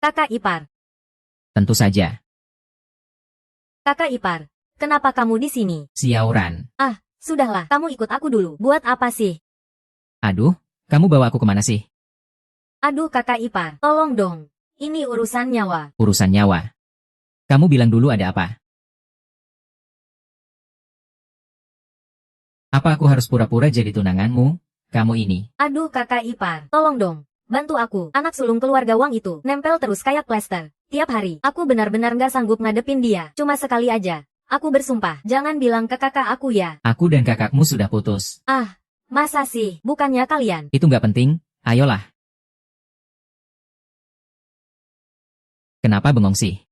Kakak ipar. Tentu saja. Kakak ipar, kenapa kamu di sini? Xiaoran. Ah, sudahlah, kamu ikut aku dulu. Buat apa sih? Aduh, kamu bawa aku kemana sih? Aduh kakak ipar, tolong dong. Ini urusan nyawa. Urusan nyawa. Kamu bilang dulu ada apa? Apa aku harus pura-pura jadi tunanganmu? Kamu ini. Aduh kakak ipar, tolong dong. Bantu aku, anak sulung keluarga Wang itu, nempel terus kayak plester. Tiap hari, aku benar-benar nggak sanggup ngadepin dia. Cuma sekali aja. Aku bersumpah, jangan bilang ke kakak aku ya. Aku dan kakakmu sudah putus. Ah, masa sih? Bukannya kalian? Itu nggak penting, ayolah. Kenapa bengong sih?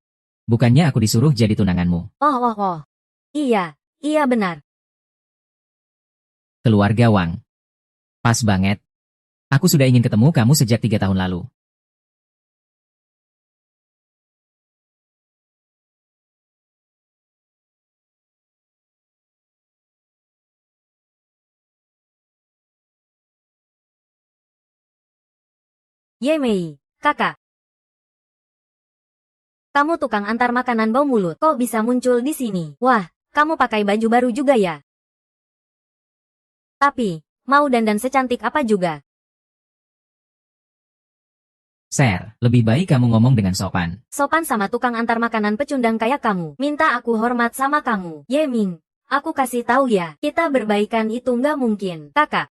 Bukannya aku disuruh jadi tunanganmu. Oh. Iya benar. Keluarga Wang. Pas banget. Aku sudah ingin ketemu kamu sejak 3 tahun lalu. Yemei, kakak. Kamu tukang antar makanan bau mulut, kok bisa muncul di sini? Wah, kamu pakai baju baru juga ya? Tapi, mau dandan secantik apa juga? Ser, lebih baik kamu ngomong dengan sopan. Sopan sama tukang antar makanan pecundang kayak kamu. Minta aku hormat sama kamu. Yeming, aku kasih tahu ya, kita berbaikan itu nggak mungkin. Kakak.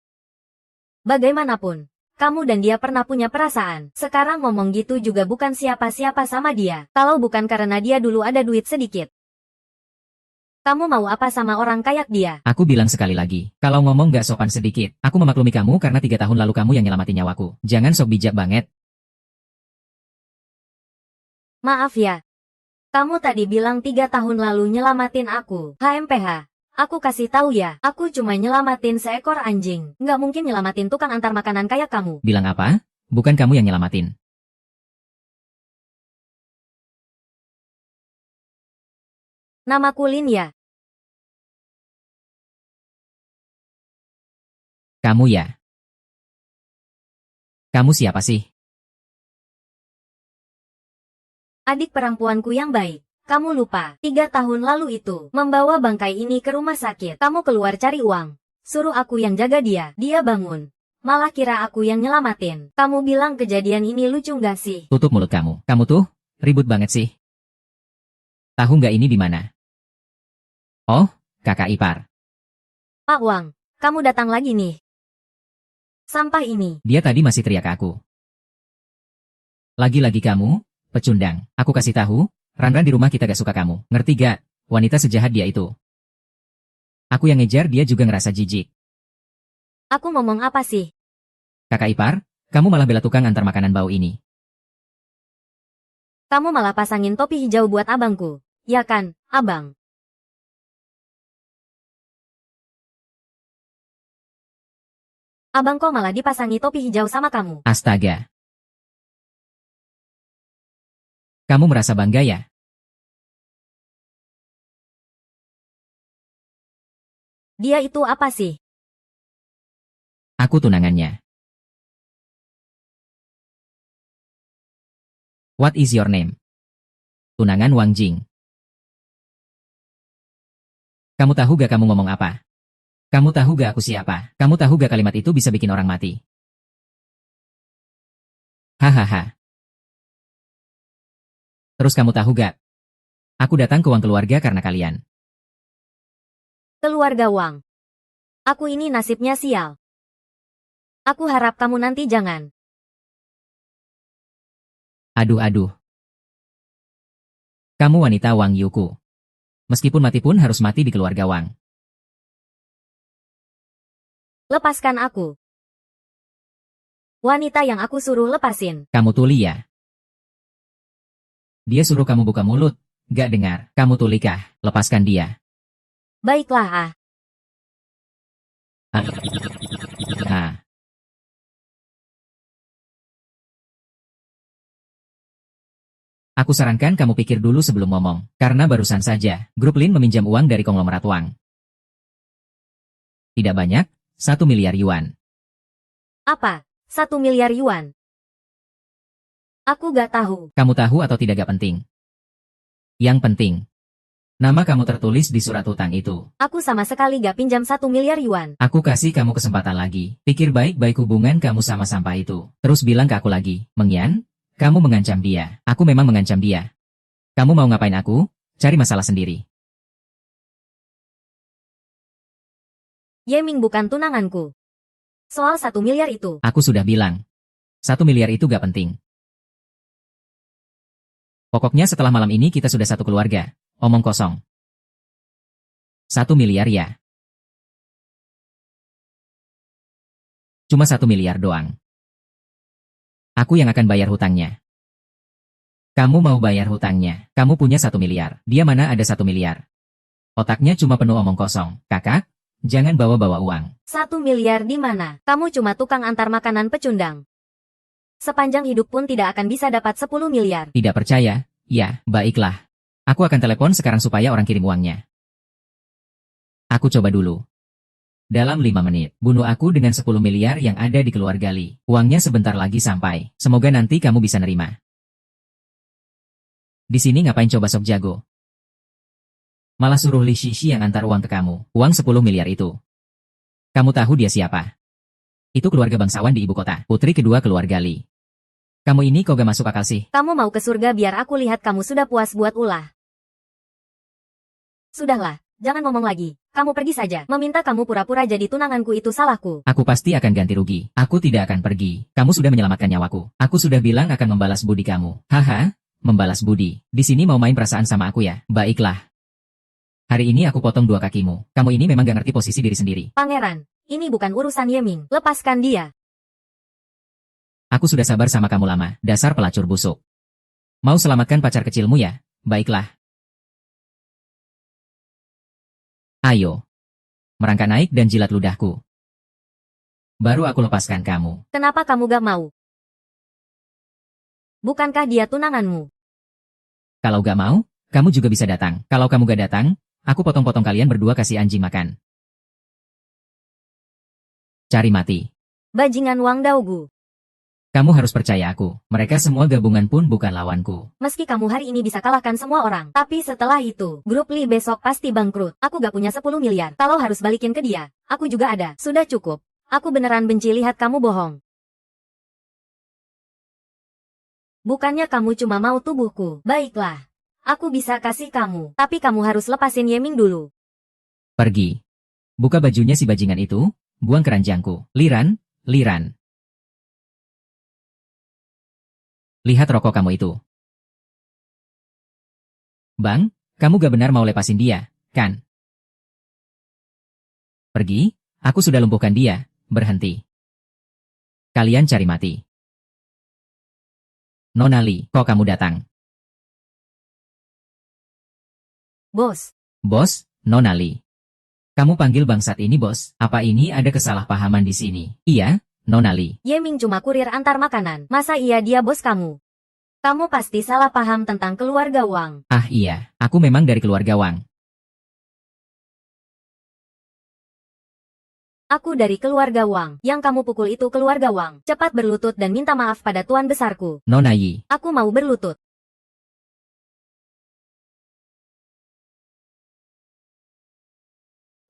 Bagaimanapun, kamu dan dia pernah punya perasaan. Sekarang ngomong gitu juga bukan siapa-siapa sama dia. Kalau bukan karena dia dulu ada duit sedikit. Kamu mau apa sama orang kayak dia? Aku bilang sekali lagi, kalau ngomong gak sopan sedikit, aku memaklumi kamu karena 3 tahun lalu kamu yang nyelamatin nyawaku. Jangan sok bijak banget. Maaf ya. Kamu tadi bilang 3 tahun lalu nyelamatin aku. HMPH. Aku kasih tahu ya, aku cuma nyelamatin seekor anjing. Nggak mungkin nyelamatin tukang antar makanan kayak kamu. Bilang apa? Bukan kamu yang nyelamatin. Namaku Lin ya. Kamu ya? Kamu siapa sih? Adik perempuanku yang baik. Kamu lupa, 3 tahun lalu itu, membawa bangkai ini ke rumah sakit. Kamu keluar cari uang. Suruh aku yang jaga dia, dia bangun. Malah kira aku yang nyelamatin. Kamu bilang kejadian ini lucu nggak sih? Tutup mulut kamu. Kamu tuh, ribut banget sih. Tahu nggak ini di mana? Oh, kakak ipar. Pak Wang, kamu datang lagi nih. Sampah ini. Dia tadi masih teriak ke aku. Lagi-lagi kamu, pecundang. Aku kasih tahu, Ranran di rumah kita gak suka kamu. Ngerti gak? Wanita sejahat dia itu. Aku yang ngejar dia juga ngerasa jijik. Aku ngomong apa sih? Kakak ipar, kamu malah bela tukang antar makanan bau ini. Kamu malah pasangin topi hijau buat abangku. Ya kan, abang? Abang kok malah dipasangi topi hijau sama kamu? Astaga. Kamu merasa bangga ya? Dia itu apa sih? Aku tunangannya. What is your name? Tunangan Wang Jing. Kamu tahu gak kamu ngomong apa? Kamu tahu gak aku siapa? Kamu tahu gak kalimat itu bisa bikin orang mati? Hahaha. Terus kamu tahu gak? Aku datang ke Wang keluarga karena kalian. Keluarga Wang. Aku ini nasibnya sial. Aku harap kamu nanti jangan. Aduh. Kamu wanita Wang Yuku. Meskipun mati pun harus mati di keluarga Wang. Lepaskan aku. Wanita yang aku suruh lepasin. Kamu tuli ya? Dia suruh kamu buka mulut. Gak dengar. Kamu tuli kah? Lepaskan dia. Baiklah Ah. Aku sarankan kamu pikir dulu sebelum ngomong. Karena barusan saja, grup Lin meminjam uang dari konglomerat Wang. Tidak banyak, 1 miliar yuan. Apa? 1 miliar yuan. Aku gak tahu. Kamu tahu atau tidak gak penting. Yang penting, nama kamu tertulis di surat hutang itu. Aku sama sekali gak pinjam 1 miliar yuan. Aku kasih kamu kesempatan lagi. Pikir baik-baik hubungan kamu sama sampah itu. Terus bilang ke aku lagi, Mengyan, kamu mengancam dia. Aku memang mengancam dia. Kamu mau ngapain aku? Cari masalah sendiri. Yeming bukan tunanganku. Soal 1 miliar itu. Aku sudah bilang. 1 miliar itu gak penting. Pokoknya setelah malam ini kita sudah satu keluarga. Omong kosong. 1 miliar ya. Cuma 1 miliar doang. Aku yang akan bayar hutangnya. Kamu mau bayar hutangnya. Kamu punya 1 miliar. Dia mana ada 1 miliar. Otaknya cuma penuh omong kosong. Kakak, jangan bawa-bawa uang. 1 miliar di mana? Kamu cuma tukang antar makanan pecundang. Sepanjang hidup pun tidak akan bisa dapat 10 miliar. Tidak percaya? Ya, baiklah. Aku akan telepon sekarang supaya orang kirim uangnya. Aku coba dulu. Dalam 5 menit, bunuh aku dengan 10 miliar yang ada di keluarga Li. Uangnya sebentar lagi sampai. Semoga nanti kamu bisa nerima. Di sini ngapain coba sok jago? Malah suruh Li Shishi yang antar uang ke kamu. Uang 10 miliar itu. Kamu tahu dia siapa? Itu keluarga bangsawan di ibu kota. Putri kedua keluarga Li. Kamu ini kok gak masuk akal sih? Kamu mau ke surga biar aku lihat kamu sudah puas buat ulah. Sudahlah, jangan ngomong lagi. Kamu pergi saja. Meminta kamu pura-pura jadi tunanganku itu salahku. Aku pasti akan ganti rugi. Aku tidak akan pergi. Kamu sudah menyelamatkan nyawaku. Aku sudah bilang akan membalas budi kamu. Haha, membalas budi. Di sini mau main perasaan sama aku ya? Baiklah. Hari ini aku potong 2 kakimu. Kamu ini memang gak ngerti posisi diri sendiri. Pangeran, ini bukan urusan Yeming. Lepaskan dia. Aku sudah sabar sama kamu lama, dasar pelacur busuk. Mau selamatkan pacar kecilmu ya? Baiklah. Ayo. Merangkak naik dan jilat ludahku. Baru aku lepaskan kamu. Kenapa kamu gak mau? Bukankah dia tunanganmu? Kalau gak mau, kamu juga bisa datang. Kalau kamu gak datang, aku potong-potong kalian berdua kasih anjing makan. Cari mati. Bajingan Wang Daogu. Kamu harus percaya aku, mereka semua gabungan pun bukan lawanku. Meski kamu hari ini bisa kalahkan semua orang, tapi setelah itu, grup Li besok pasti bangkrut. Aku gak punya 10 miliar. Kalau harus balikin ke dia, aku juga ada. Sudah cukup. Aku beneran benci lihat kamu bohong. Bukannya kamu cuma mau tubuhku. Baiklah. Aku bisa kasih kamu, tapi kamu harus lepasin Yeming dulu. Pergi. Buka bajunya si bajingan itu, buang keranjangku. Liran, Liran. Lihat rokok kamu itu. Bang, kamu gak benar mau lepasin dia, kan? Pergi, aku sudah lumpuhkan dia, berhenti. Kalian cari mati. Nona Li, kok kamu datang? Bos. Bos, Nona Li. Kamu panggil bangsat ini bos, apa ini ada kesalahpahaman di sini? Iya, Nona Li. Yeming cuma kurir antar makanan. Masa iya dia bos kamu? Kamu pasti salah paham tentang keluarga Wang. Ah iya, aku memang dari keluarga Wang. Aku dari keluarga Wang. Yang kamu pukul itu keluarga Wang. Cepat berlutut dan minta maaf pada tuan besarku. Nona Yi. Aku mau berlutut.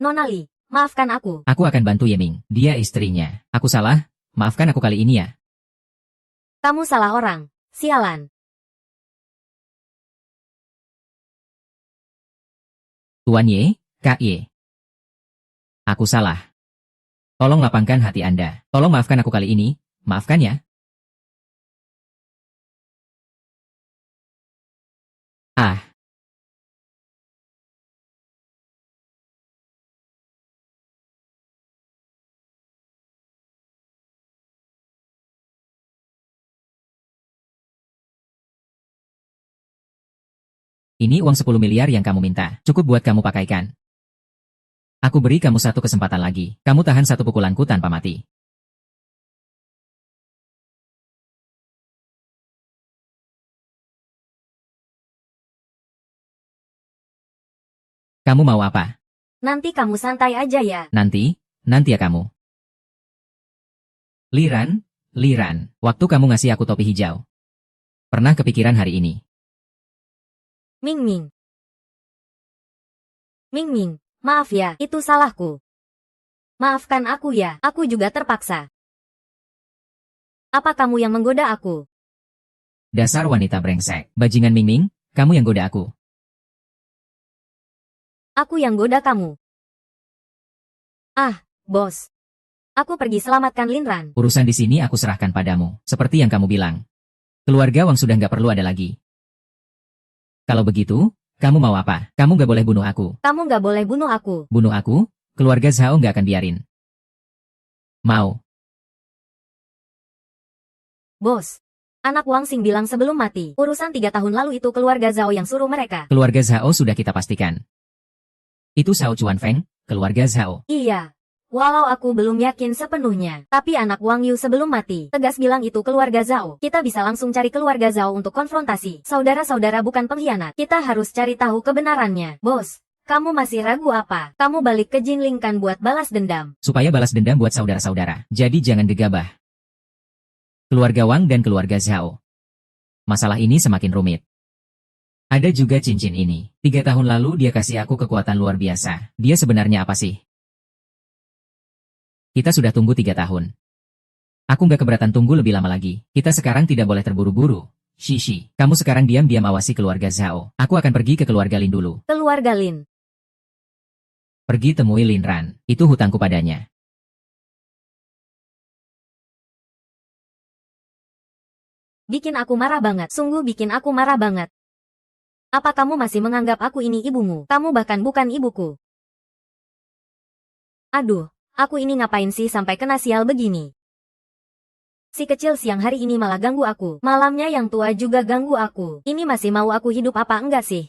Nona Li, maafkan aku. Aku akan bantu Yeming, dia istrinya. Aku salah, maafkan aku kali ini ya. Kamu salah orang. Sialan. Tuan Ye, Kak Ye. Aku salah. Tolong lapangkan hati Anda. Tolong maafkan aku kali ini, maafkan ya. Ah. Ini uang 10 miliar yang kamu minta. Cukup buat kamu pakaikan. Aku beri kamu satu kesempatan lagi. Kamu tahan satu pukulanku tanpa mati. Kamu mau apa? Nanti kamu santai aja ya. Nanti ya kamu. Liran, Liran, waktu kamu ngasih aku topi hijau. Pernah kepikiran hari ini. Ming Ming. Ming Ming, maaf ya, itu salahku. Maafkan aku ya, aku juga terpaksa. Apa kamu yang menggoda aku? Dasar wanita brengsek. Bajingan Ming Ming, kamu yang goda aku. Aku yang goda kamu. Ah, bos. Aku pergi selamatkan Linran. Urusan di sini aku serahkan padamu. Seperti yang kamu bilang. Keluarga Wang sudah nggak perlu ada lagi. Kalau begitu, kamu mau apa? Kamu nggak boleh bunuh aku. Kamu nggak boleh bunuh aku. Bunuh aku? Keluarga Zhao nggak akan biarin. Mau. Bos. Anak Wang Xing bilang sebelum mati. Urusan 3 tahun lalu itu keluarga Zhao yang suruh mereka. Keluarga Zhao sudah kita pastikan. Itu Zhao Chuanfeng, keluarga Zhao. Iya. Walau aku belum yakin sepenuhnya, tapi anak Wang Yu sebelum mati, tegas bilang itu keluarga Zhao. Kita bisa langsung cari keluarga Zhao untuk konfrontasi. Saudara-saudara bukan pengkhianat. Kita harus cari tahu kebenarannya. Bos, kamu masih ragu apa? Kamu balik ke Jinling kan buat balas dendam. Supaya balas dendam buat saudara-saudara. Jadi jangan gegabah. Keluarga Wang dan keluarga Zhao. Masalah ini semakin rumit. Ada juga cincin ini. 3 tahun lalu dia kasih aku kekuatan luar biasa. Dia sebenarnya apa sih? Kita sudah tunggu 3 tahun. Aku nggak keberatan tunggu lebih lama lagi. Kita sekarang tidak boleh terburu-buru. Shishi, kamu sekarang diam-diam awasi keluarga Zhao. Aku akan pergi ke keluarga Lin dulu. Keluarga Lin. Pergi temui Lin Ran. Itu hutangku padanya. Bikin aku marah banget. Sungguh bikin aku marah banget. Apa kamu masih menganggap aku ini ibumu? Kamu bahkan bukan ibuku. Aduh. Aku ini ngapain sih sampai kena sial begini? Si kecil siang hari ini malah ganggu aku. Malamnya yang tua juga ganggu aku. Ini masih mau aku hidup apa enggak sih?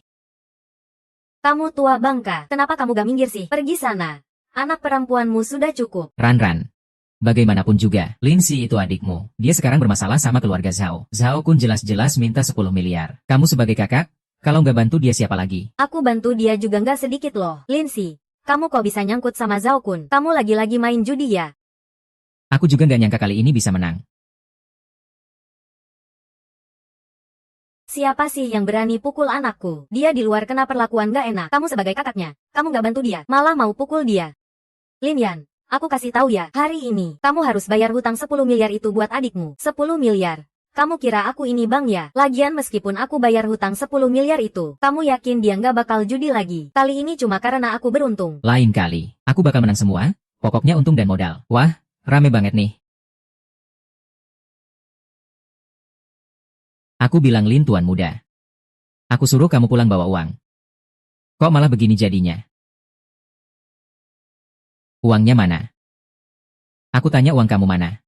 Kamu tua bangka. Kenapa kamu gak minggir sih? Pergi sana. Anak perempuanmu sudah cukup. Ran. Bagaimanapun juga, Lin Si itu adikmu. Dia sekarang bermasalah sama keluarga Zhao. Zhao Kun jelas-jelas minta 10 miliar. Kamu sebagai kakak, kalau nggak bantu dia siapa lagi? Aku bantu dia juga nggak sedikit loh. Lin Si. Kamu kok bisa nyangkut sama Zhao Kun? Kamu lagi-lagi main judi ya? Aku juga nggak nyangka kali ini bisa menang. Siapa sih yang berani pukul anakku? Dia di luar kena perlakuan gak enak. Kamu sebagai kakaknya, kamu gak bantu dia, malah mau pukul dia. Lin Yan, aku kasih tahu ya, hari ini, kamu harus bayar hutang 10 miliar itu buat adikmu. 10 miliar. Kamu kira aku ini bank ya? Lagian meskipun aku bayar hutang 10 miliar itu, kamu yakin dia nggak bakal judi lagi? Kali ini cuma karena aku beruntung. Lain kali, aku bakal menang semua, pokoknya untung dan modal. Wah, rame banget nih. Aku bilang Lin tuan muda. Aku suruh kamu pulang bawa uang. Kok malah begini jadinya? Uangnya mana? Aku tanya uang kamu mana?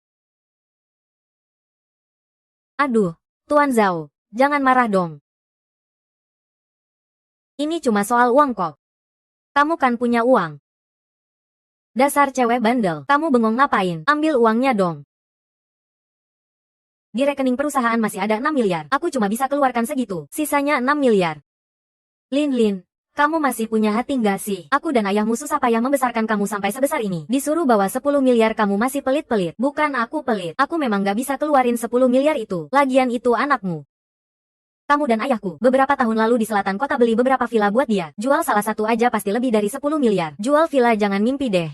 Aduh, Tuan Zhao, jangan marah dong. Ini cuma soal uang kok. Kamu kan punya uang. Dasar cewek bandel, kamu bengong ngapain? Ambil uangnya dong. Di rekening perusahaan masih ada 6 miliar, aku cuma bisa keluarkan segitu, sisanya 6 miliar. Lin, kamu masih punya hati nggak sih? Aku dan ayahmu susah payah membesarkan kamu sampai sebesar ini. Disuruh bawa 10 miliar kamu masih pelit-pelit. Bukan aku pelit. Aku memang nggak bisa keluarin 10 miliar itu. Lagian itu anakmu. Kamu dan ayahku, beberapa tahun lalu di selatan kota beli beberapa villa buat dia. Jual salah satu aja pasti lebih dari 10 miliar. Jual villa jangan mimpi deh.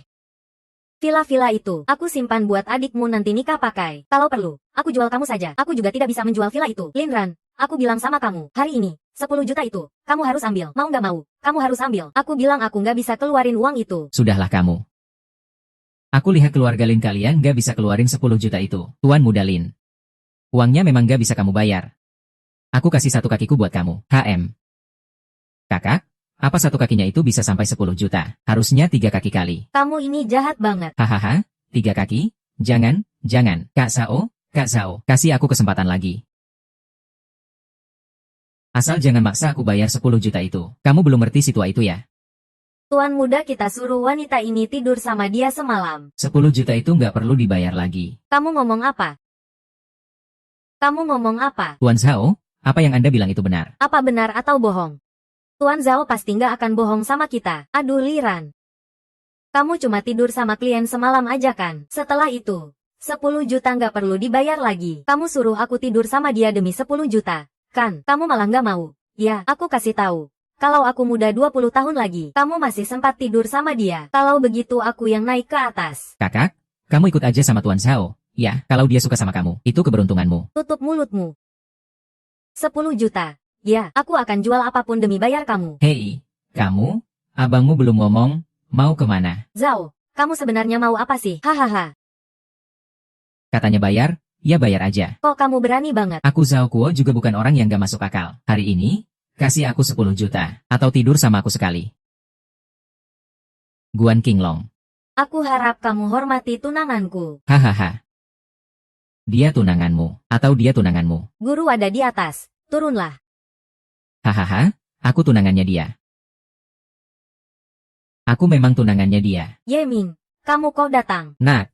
Villa-villa itu, aku simpan buat adikmu nanti nikah pakai. Kalau perlu, aku jual kamu saja. Aku juga tidak bisa menjual villa itu. Lin Ran, aku bilang sama kamu, hari ini, 10 juta itu, kamu harus ambil. Mau nggak mau, kamu harus ambil. Aku bilang aku nggak bisa keluarin uang itu. Sudahlah kamu. Aku lihat keluarga Lin kalian nggak bisa keluarin 10 juta itu. Tuan muda Lin. Uangnya memang nggak bisa kamu bayar. Aku kasih satu kakiku buat kamu. HM. Kakak, apa satu kakinya itu bisa sampai 10 juta? Harusnya 3 kaki kali. Kamu ini jahat banget. Hahaha, 3 kaki? Jangan. Kak Zhao, kasih aku kesempatan lagi. Asal jangan maksa aku bayar 10 juta itu. Kamu belum ngerti si tua itu ya? Tuan muda kita suruh wanita ini tidur sama dia semalam. 10 juta itu nggak perlu dibayar lagi. Kamu ngomong apa? Kamu ngomong apa? Tuan Zhao, apa yang Anda bilang itu benar? Apa benar atau bohong? Tuan Zhao pasti nggak akan bohong sama kita. Aduh Liran. Kamu cuma tidur sama klien semalam aja kan? Setelah itu, 10 juta nggak perlu dibayar lagi. Kamu suruh aku tidur sama dia demi 10 juta. Kan, kamu malah nggak mau. Ya, aku kasih tahu. Kalau aku muda 20 tahun lagi, kamu masih sempat tidur sama dia. Kalau begitu aku yang naik ke atas. Kakak, kamu ikut aja sama Tuan Zhao. Ya, kalau dia suka sama kamu, itu keberuntunganmu. Tutup mulutmu. 10 juta. Ya, aku akan jual apapun demi bayar kamu. Hei, kamu? Abangmu belum ngomong, mau kemana? Zhao, kamu sebenarnya mau apa sih? Hahaha. Katanya bayar, ya bayar aja. Kok kamu berani banget? Aku Zhao Kuo juga bukan orang yang gak masuk akal. Hari ini, kasih aku 10 juta, atau tidur sama aku sekali. Guan Qinglong. Aku harap kamu hormati tunanganku. Hahaha. Dia tunanganmu, atau dia tunanganmu. Guru ada di atas. Turunlah. Hahaha, aku tunangannya dia. Aku memang tunangannya dia. Yeming, kamu kok datang? Nak,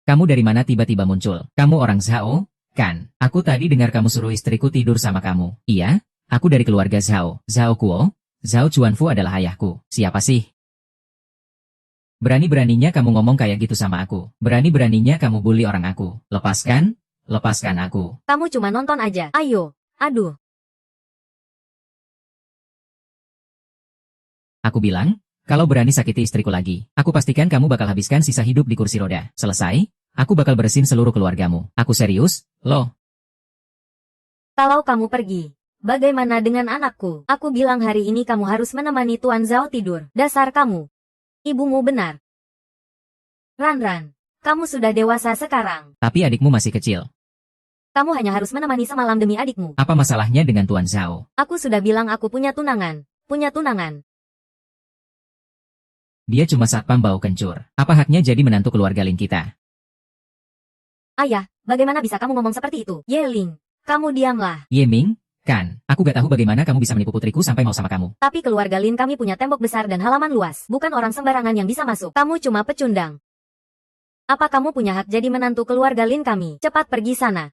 kamu dari mana tiba-tiba muncul? Kamu orang Zhao, kan? Aku tadi dengar kamu suruh istriku tidur sama kamu. Iya, aku dari keluarga Zhao. Zhao Kuo, Zhao Chuanfu adalah ayahku. Siapa sih? Berani-beraninya kamu ngomong kayak gitu sama aku. Berani-beraninya kamu bully orang aku. Lepaskan, lepaskan aku. Kamu cuma nonton aja. Ayo. Aduh. Aku bilang, kalau berani sakiti istriku lagi, aku pastikan kamu bakal habiskan sisa hidup di kursi roda. Selesai, aku bakal bersihin seluruh keluargamu. Aku serius, loh. Kalau kamu pergi, bagaimana dengan anakku? Aku bilang hari ini kamu harus menemani Tuan Zhao tidur. Dasar kamu. Ibumu benar. Ran, kamu sudah dewasa sekarang. Tapi adikmu masih kecil. Kamu hanya harus menemani semalam demi adikmu. Apa masalahnya dengan Tuan Zhao? Aku sudah bilang aku punya tunangan. Punya tunangan. Dia cuma satpam bau kencur. Apa haknya jadi menantu keluarga Lin kita? Ayah, bagaimana bisa kamu ngomong seperti itu? Yeling, kamu diamlah. Yeming, kan, aku gak tahu bagaimana kamu bisa menipu putriku sampai mau sama kamu. Tapi keluarga Lin kami punya tembok besar dan halaman luas. Bukan orang sembarangan yang bisa masuk. Kamu cuma pecundang. Apa kamu punya hak jadi menantu keluarga Lin kami? Cepat pergi sana.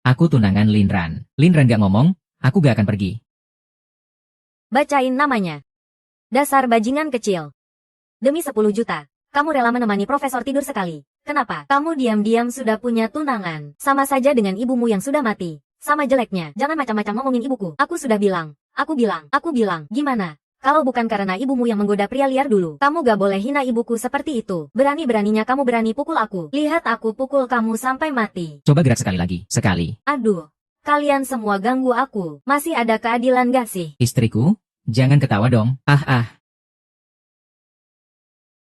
Aku tunangan Lin Ran. Lin Ran gak ngomong, aku gak akan pergi. Bacain namanya. Dasar bajingan kecil. Demi 10 juta, kamu rela menemani profesor tidur sekali. Kenapa? Kamu diam-diam sudah punya tunangan. Sama saja dengan ibumu yang sudah mati. Sama jeleknya. Jangan macam-macam ngomongin ibuku. Aku sudah bilang. Aku bilang. Gimana? Kalau bukan karena ibumu yang menggoda pria liar dulu, kamu gak boleh hina ibuku seperti itu. Berani-beraninya kamu berani pukul aku. Lihat aku pukul kamu sampai mati. Coba gerak sekali lagi. Sekali. Aduh. Kalian semua ganggu aku. Masih ada keadilan gak sih? Istriku, jangan ketawa dong.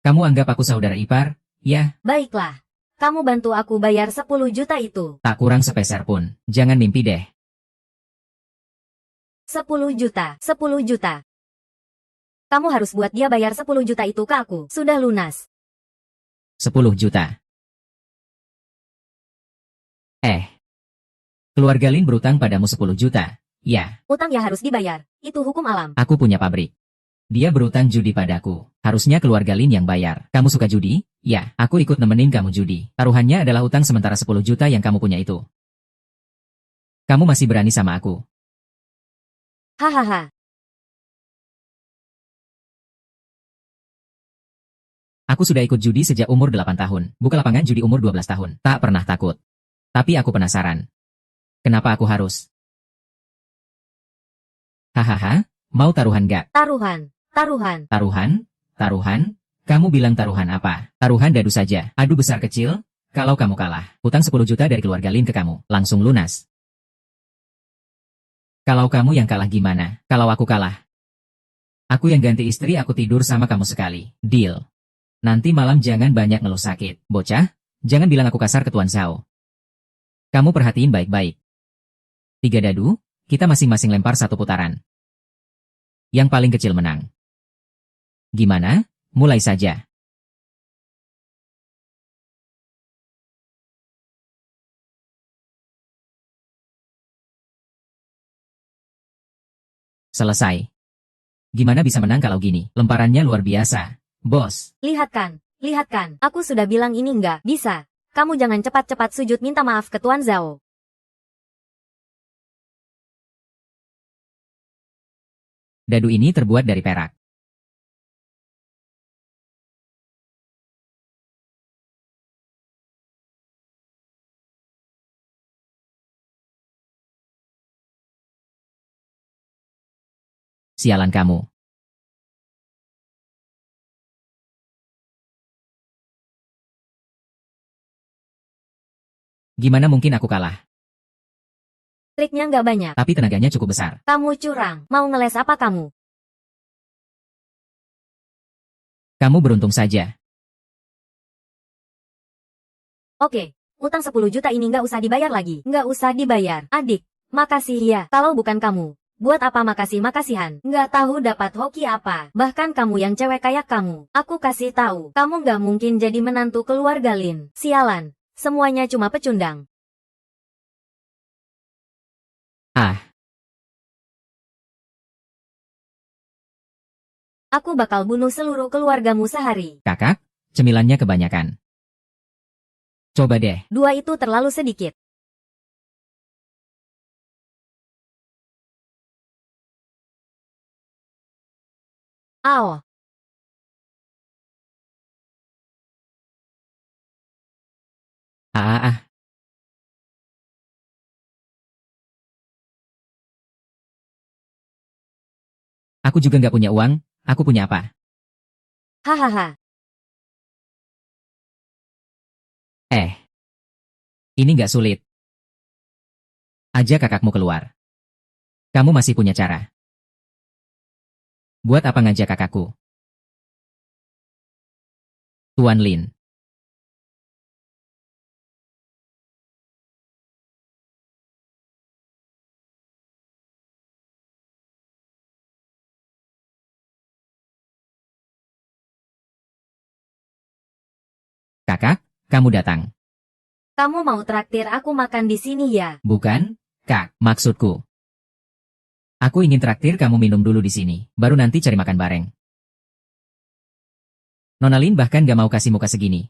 Kamu anggap aku saudara ipar, ya? Baiklah. Kamu bantu aku bayar 10 juta itu. Tak kurang sepeser pun. Jangan mimpi deh. 10 juta. 10 juta. Kamu harus buat dia bayar 10 juta itu ke aku. Sudah lunas. 10 juta. Keluarga Lin berutang padamu 10 juta. Ya, Utang ya harus dibayar. Itu hukum alam. aku punya pabrik. Dia berutang judi padaku. Harusnya keluarga Lin yang bayar. Kamu suka judi? Ya, aku ikut nemenin kamu judi. Taruhannya adalah utang sementara 10 juta yang kamu punya itu. Kamu masih berani sama aku. Hahaha. Aku sudah ikut judi sejak umur 8 tahun. Buka lapangan judi umur 12 tahun. Tak pernah takut. Tapi aku penasaran. Kenapa aku harus? Hahaha, mau taruhan gak? Taruhan. Taruhan? Kamu bilang taruhan apa? Taruhan dadu saja. Adu besar kecil, kalau kamu kalah. Hutang 10 juta dari keluarga Lin ke kamu. Langsung lunas. Kalau kamu yang kalah gimana? Kalau aku kalah? Aku yang ganti istri, aku tidur sama kamu sekali. Deal. Nanti malam jangan banyak ngeluh sakit. Bocah, jangan bilang aku kasar ke Tuan Zhao. Kamu perhatiin baik-baik. 3 dadu, kita masing-masing lempar 1 putaran. Yang paling kecil menang. Gimana? Mulai saja. Selesai. Gimana bisa menang kalau gini? Lemparannya luar biasa. Bos. Lihat kan. Aku sudah bilang ini nggak bisa. Kamu jangan cepat-cepat sujud minta maaf ke Tuan Zhao. Dadu ini terbuat dari perak. Sialan kamu. Gimana mungkin aku kalah? Triknya nggak banyak. Tapi tenaganya cukup besar. Kamu curang. Mau ngeles apa kamu? Kamu beruntung saja. Oke, utang 10 juta ini nggak usah dibayar lagi. Nggak usah dibayar. Adik, makasih ya. Kalau bukan kamu, buat apa makasih-makasihan? Nggak tahu dapat hoki apa. Bahkan kamu yang cewek kayak kamu. Aku kasih tahu, kamu nggak mungkin jadi menantu keluarga Lin. Sialan, semuanya cuma pecundang. Ah, Aku bakal bunuh seluruh keluargamu sehari. kakak, cemilannya kebanyakan. Coba deh. 2 itu terlalu sedikit. Ao. Ah, ah. Aku juga nggak punya uang, aku punya apa? Hahaha. Ini nggak sulit. Ajak kakakmu keluar. Kamu masih punya cara. Buat apa ngajak kakakku? Tuan Lin. Kakak, kamu datang. Kamu mau traktir aku makan di sini ya? Bukan, Kak, maksudku. Aku ingin traktir kamu minum dulu di sini, baru nanti cari makan bareng. Nona Lin bahkan gak mau kasih muka segini.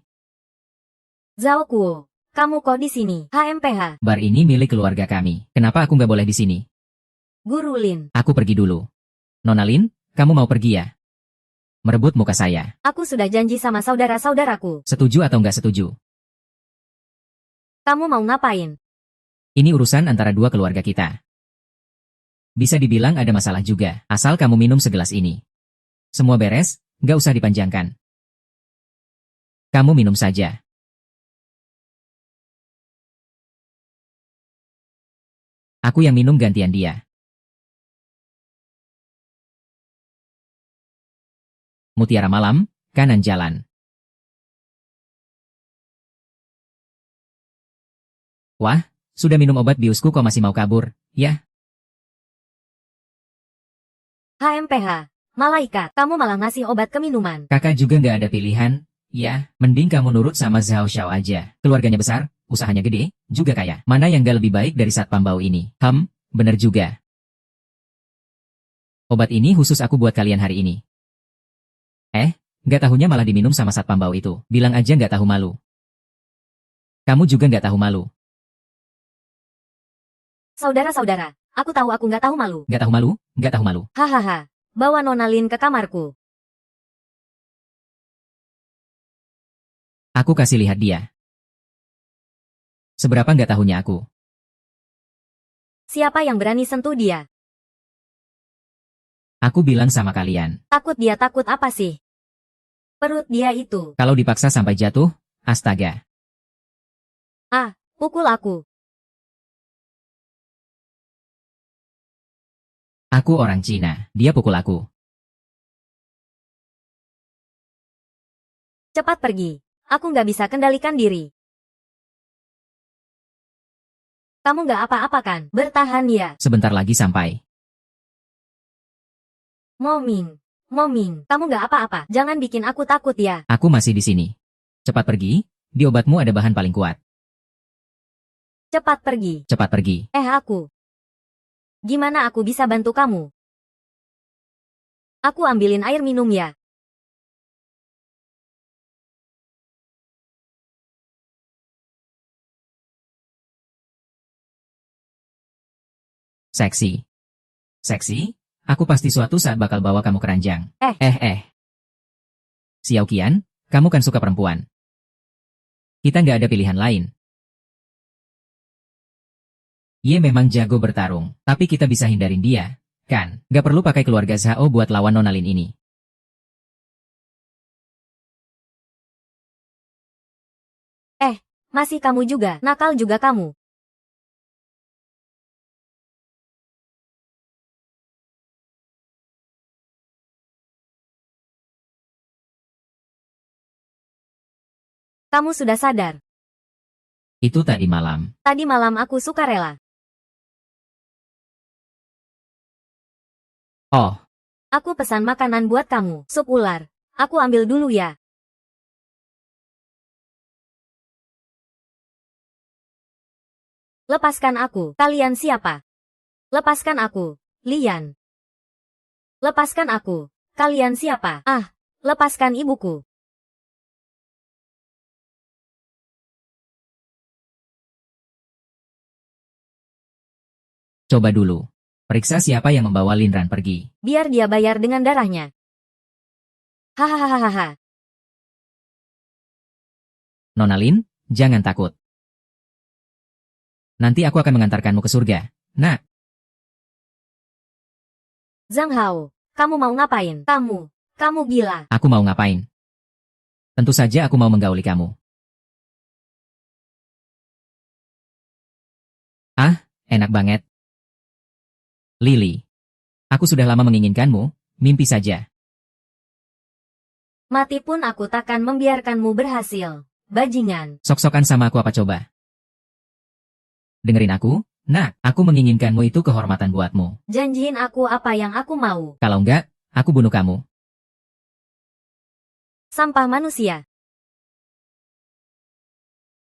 Zhao Kuo, kamu kok di sini? HMPH, Bar ini milik keluarga kami. Kenapa aku gak boleh di sini? Guru Lin. Aku pergi dulu. Nona Lin, kamu mau pergi ya? Merebut muka saya. Aku sudah janji sama saudara-saudaraku. Setuju atau nggak setuju? Kamu mau ngapain? Ini urusan antara dua keluarga kita. Bisa dibilang ada masalah juga, asal kamu minum segelas ini. Semua beres, nggak usah dipanjangkan. Kamu minum saja. Aku yang minum gantian dia. Mutiara malam, kanan jalan. Wah, sudah minum obat biusku kok masih mau kabur, ya? HMPH, malaikat, kamu malah ngasih obat ke minuman. Kakak juga nggak ada pilihan, ya? Mending kamu nurut sama Zhao Xiao aja. Keluarganya besar, usahanya gede, juga kaya. Mana yang gak lebih baik dari Satpam Bau ini? Bener juga. Obat ini khusus aku buat kalian hari ini. Nggak tahunya malah diminum sama Satpam Bau itu. Bilang aja nggak tahu malu. Kamu juga nggak tahu malu. Saudara-saudara, aku tahu aku nggak tahu malu. Nggak tahu malu, nggak tahu malu. Hahaha, bawa Nona Lin ke kamarku. Aku kasih lihat dia. Seberapa nggak tahunya aku. Siapa yang berani sentuh dia? Aku bilang sama kalian. Takut dia takut apa sih? Perut dia itu. Kalau dipaksa sampai jatuh, astaga. Pukul aku. Aku orang Cina, dia pukul aku. Cepat pergi. Aku nggak bisa kendalikan diri. Kamu nggak apa-apa kan? Bertahan ya. Sebentar lagi sampai. Moming, kamu nggak apa-apa. Jangan bikin aku takut ya. Aku masih di sini. Cepat pergi, di obatmu ada bahan paling kuat. Cepat pergi. Cepat pergi. Aku. Gimana aku bisa bantu kamu? Aku ambilin air minum ya. Seksi. Seksi? Aku pasti suatu saat bakal bawa kamu ke ranjang. Xiao Qian, kamu kan suka perempuan. Kita nggak ada pilihan lain. Ye memang jago bertarung, tapi kita bisa hindarin dia, Kan, gak perlu pakai keluarga Zhao buat lawan Nona Lin ini. Masih kamu juga, nakal juga kamu. Kamu sudah sadar. Itu tadi malam. Tadi malam aku sukarela. Oh, Aku pesan makanan buat kamu, sup ular. Aku ambil dulu ya. Lepaskan aku. Kalian siapa? Lepaskan aku. Lian. Lepaskan aku. Kalian siapa? Lepaskan ibuku. coba dulu. Periksa siapa yang membawa Linran pergi. Biar dia bayar dengan darahnya. Hahaha. Nona Lin, jangan takut. Nanti aku akan mengantarkanmu ke surga. Nak, Zhang Hao, kamu mau ngapain? Kamu gila. aku mau ngapain? Tentu saja aku mau menggauli kamu. Enak banget. Lily, aku sudah lama menginginkanmu, mimpi saja. Mati pun aku takkan membiarkanmu berhasil. Bajingan. Sok-sokan sama aku apa coba? Dengerin aku, nak, aku menginginkanmu itu kehormatan buatmu. Janjiin aku apa yang aku mau. Kalau enggak, aku bunuh kamu. Sampah manusia.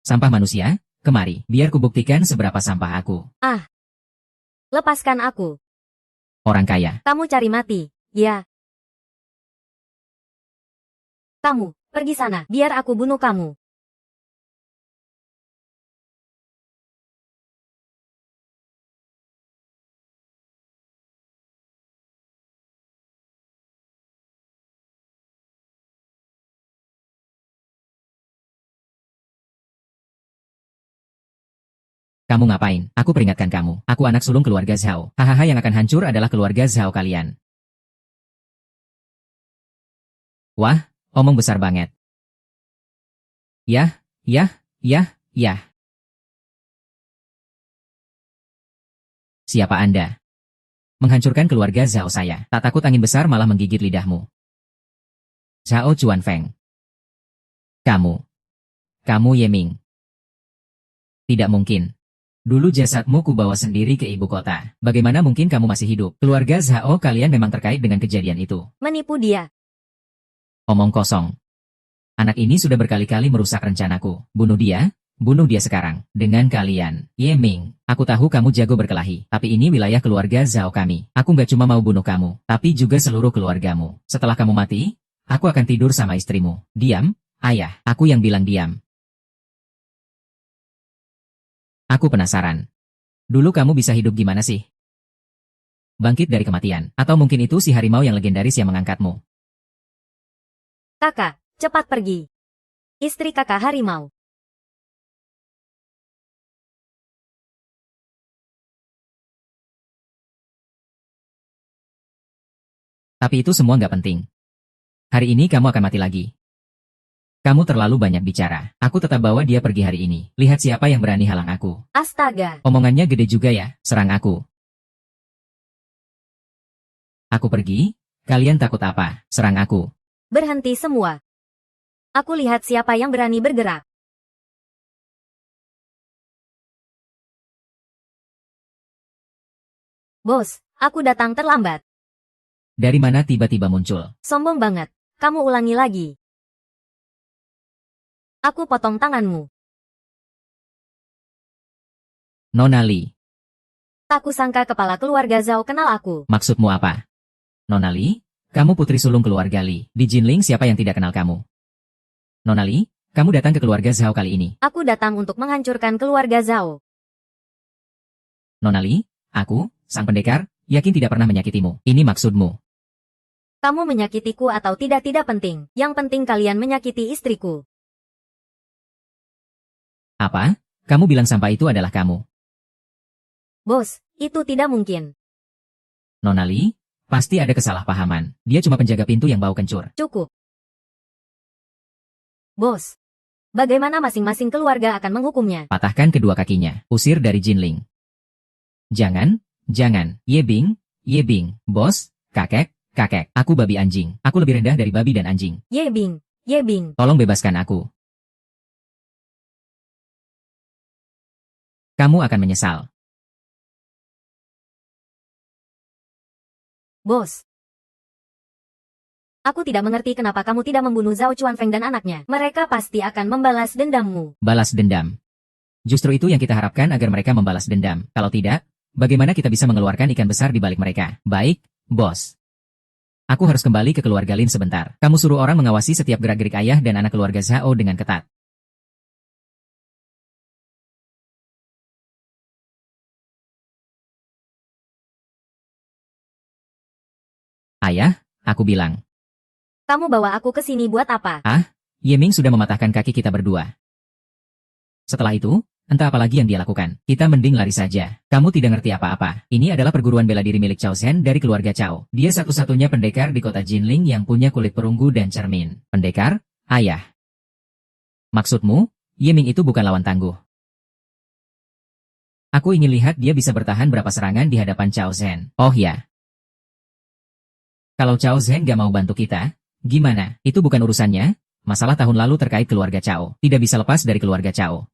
Sampah manusia, kemari, biar kubuktikan seberapa sampah aku. Lepaskan aku. Orang kaya, Kamu cari mati. Ya. Kamu, pergi sana, biar aku bunuh kamu. kamu ngapain? Aku peringatkan kamu, aku anak sulung keluarga Zhao. Hahaha, yang akan hancur adalah keluarga Zhao kalian. Wah, omong besar banget. Yah, yah, yah, yah. Siapa Anda? Menghancurkan keluarga Zhao saya. Tak takut angin besar malah menggigit lidahmu. Zhao Chuanfeng. Kamu Yeming. Tidak mungkin. Dulu jasadmu kubawa sendiri ke ibu kota. Bagaimana mungkin kamu masih hidup? Keluarga Zhao kalian memang terkait dengan kejadian itu. Menipu dia. Omong kosong. Anak ini sudah berkali-kali merusak rencanaku. Bunuh dia sekarang. Dengan kalian. Yeming, aku tahu kamu jago berkelahi. Tapi ini wilayah keluarga Zhao kami. Aku nggak cuma mau bunuh kamu, tapi juga seluruh keluargamu. Setelah kamu mati, aku akan tidur sama istrimu. Diam, ayah. Aku yang bilang diam. Aku penasaran. Dulu kamu bisa hidup gimana sih? Bangkit dari kematian. Atau mungkin itu si harimau yang legendaris yang mengangkatmu. Kakak, cepat pergi. Istri kakak harimau. Tapi itu semua nggak penting. Hari ini kamu akan mati lagi. Kamu terlalu banyak bicara. Aku tetap bawa dia pergi hari ini. Lihat siapa yang berani halang aku. Astaga. Omongannya gede juga ya, serang aku. Aku pergi? Kalian takut apa? Serang aku. Berhenti semua. Aku lihat siapa yang berani bergerak. Bos, aku datang terlambat. Dari mana tiba-tiba muncul? Sombong banget. Kamu ulangi lagi. Aku potong tanganmu. Nona Li. Tak kusangka kepala keluarga Zhao kenal aku. Maksudmu apa? Nona Li? Kamu putri sulung keluarga Li. Di Jinling siapa yang tidak kenal kamu? Nona Li, kamu datang ke keluarga Zhao kali ini. Aku datang untuk menghancurkan keluarga Zhao. Nona Li, aku, sang pendekar, yakin tidak pernah menyakitimu. Ini maksudmu. Kamu menyakitiku atau tidak penting. Yang penting kalian menyakiti istriku. Apa? Kamu bilang sampah itu adalah kamu. Bos, itu tidak mungkin. Nona Li, pasti ada kesalahpahaman. Dia cuma penjaga pintu yang bau kencur. Cukup. Bos. Bagaimana masing-masing keluarga akan menghukumnya? Patahkan kedua kakinya. Usir dari Jinling. Jangan. Ye Bing, bos, kakek. Aku babi anjing. Aku lebih rendah dari babi dan anjing. Ye Bing. Tolong bebaskan aku. Kamu akan menyesal. Bos. Aku tidak mengerti kenapa kamu tidak membunuh Zhao Chuanfeng dan anaknya. Mereka pasti akan membalas dendammu. Balas dendam. Justru itu yang kita harapkan agar mereka membalas dendam. Kalau tidak, bagaimana kita bisa mengeluarkan ikan besar di balik mereka? Baik, bos. Aku harus kembali ke keluarga Lin sebentar. Kamu suruh orang mengawasi setiap gerak-gerik ayah dan anak keluarga Zhao dengan ketat. Ayah, aku bilang. Kamu bawa aku ke sini buat apa? Ye Ming sudah mematahkan kaki kita berdua. Setelah itu, entah apa lagi yang dia lakukan. Kita mending lari saja. Kamu tidak ngerti apa-apa. Ini adalah perguruan bela diri milik Chao Shen dari keluarga Chao. Dia satu-satunya pendekar di kota Jinling yang punya kulit perunggu dan cermin. Pendekar? Ayah. Maksudmu, Ye Ming itu bukan lawan tangguh. Aku ingin lihat dia bisa bertahan berapa serangan di hadapan Chao Shen. Oh ya. Kalau Chao Shen gak mau bantu kita, gimana? Itu bukan urusannya. Masalah tahun lalu terkait keluarga Chao. Tidak bisa lepas dari keluarga Chao.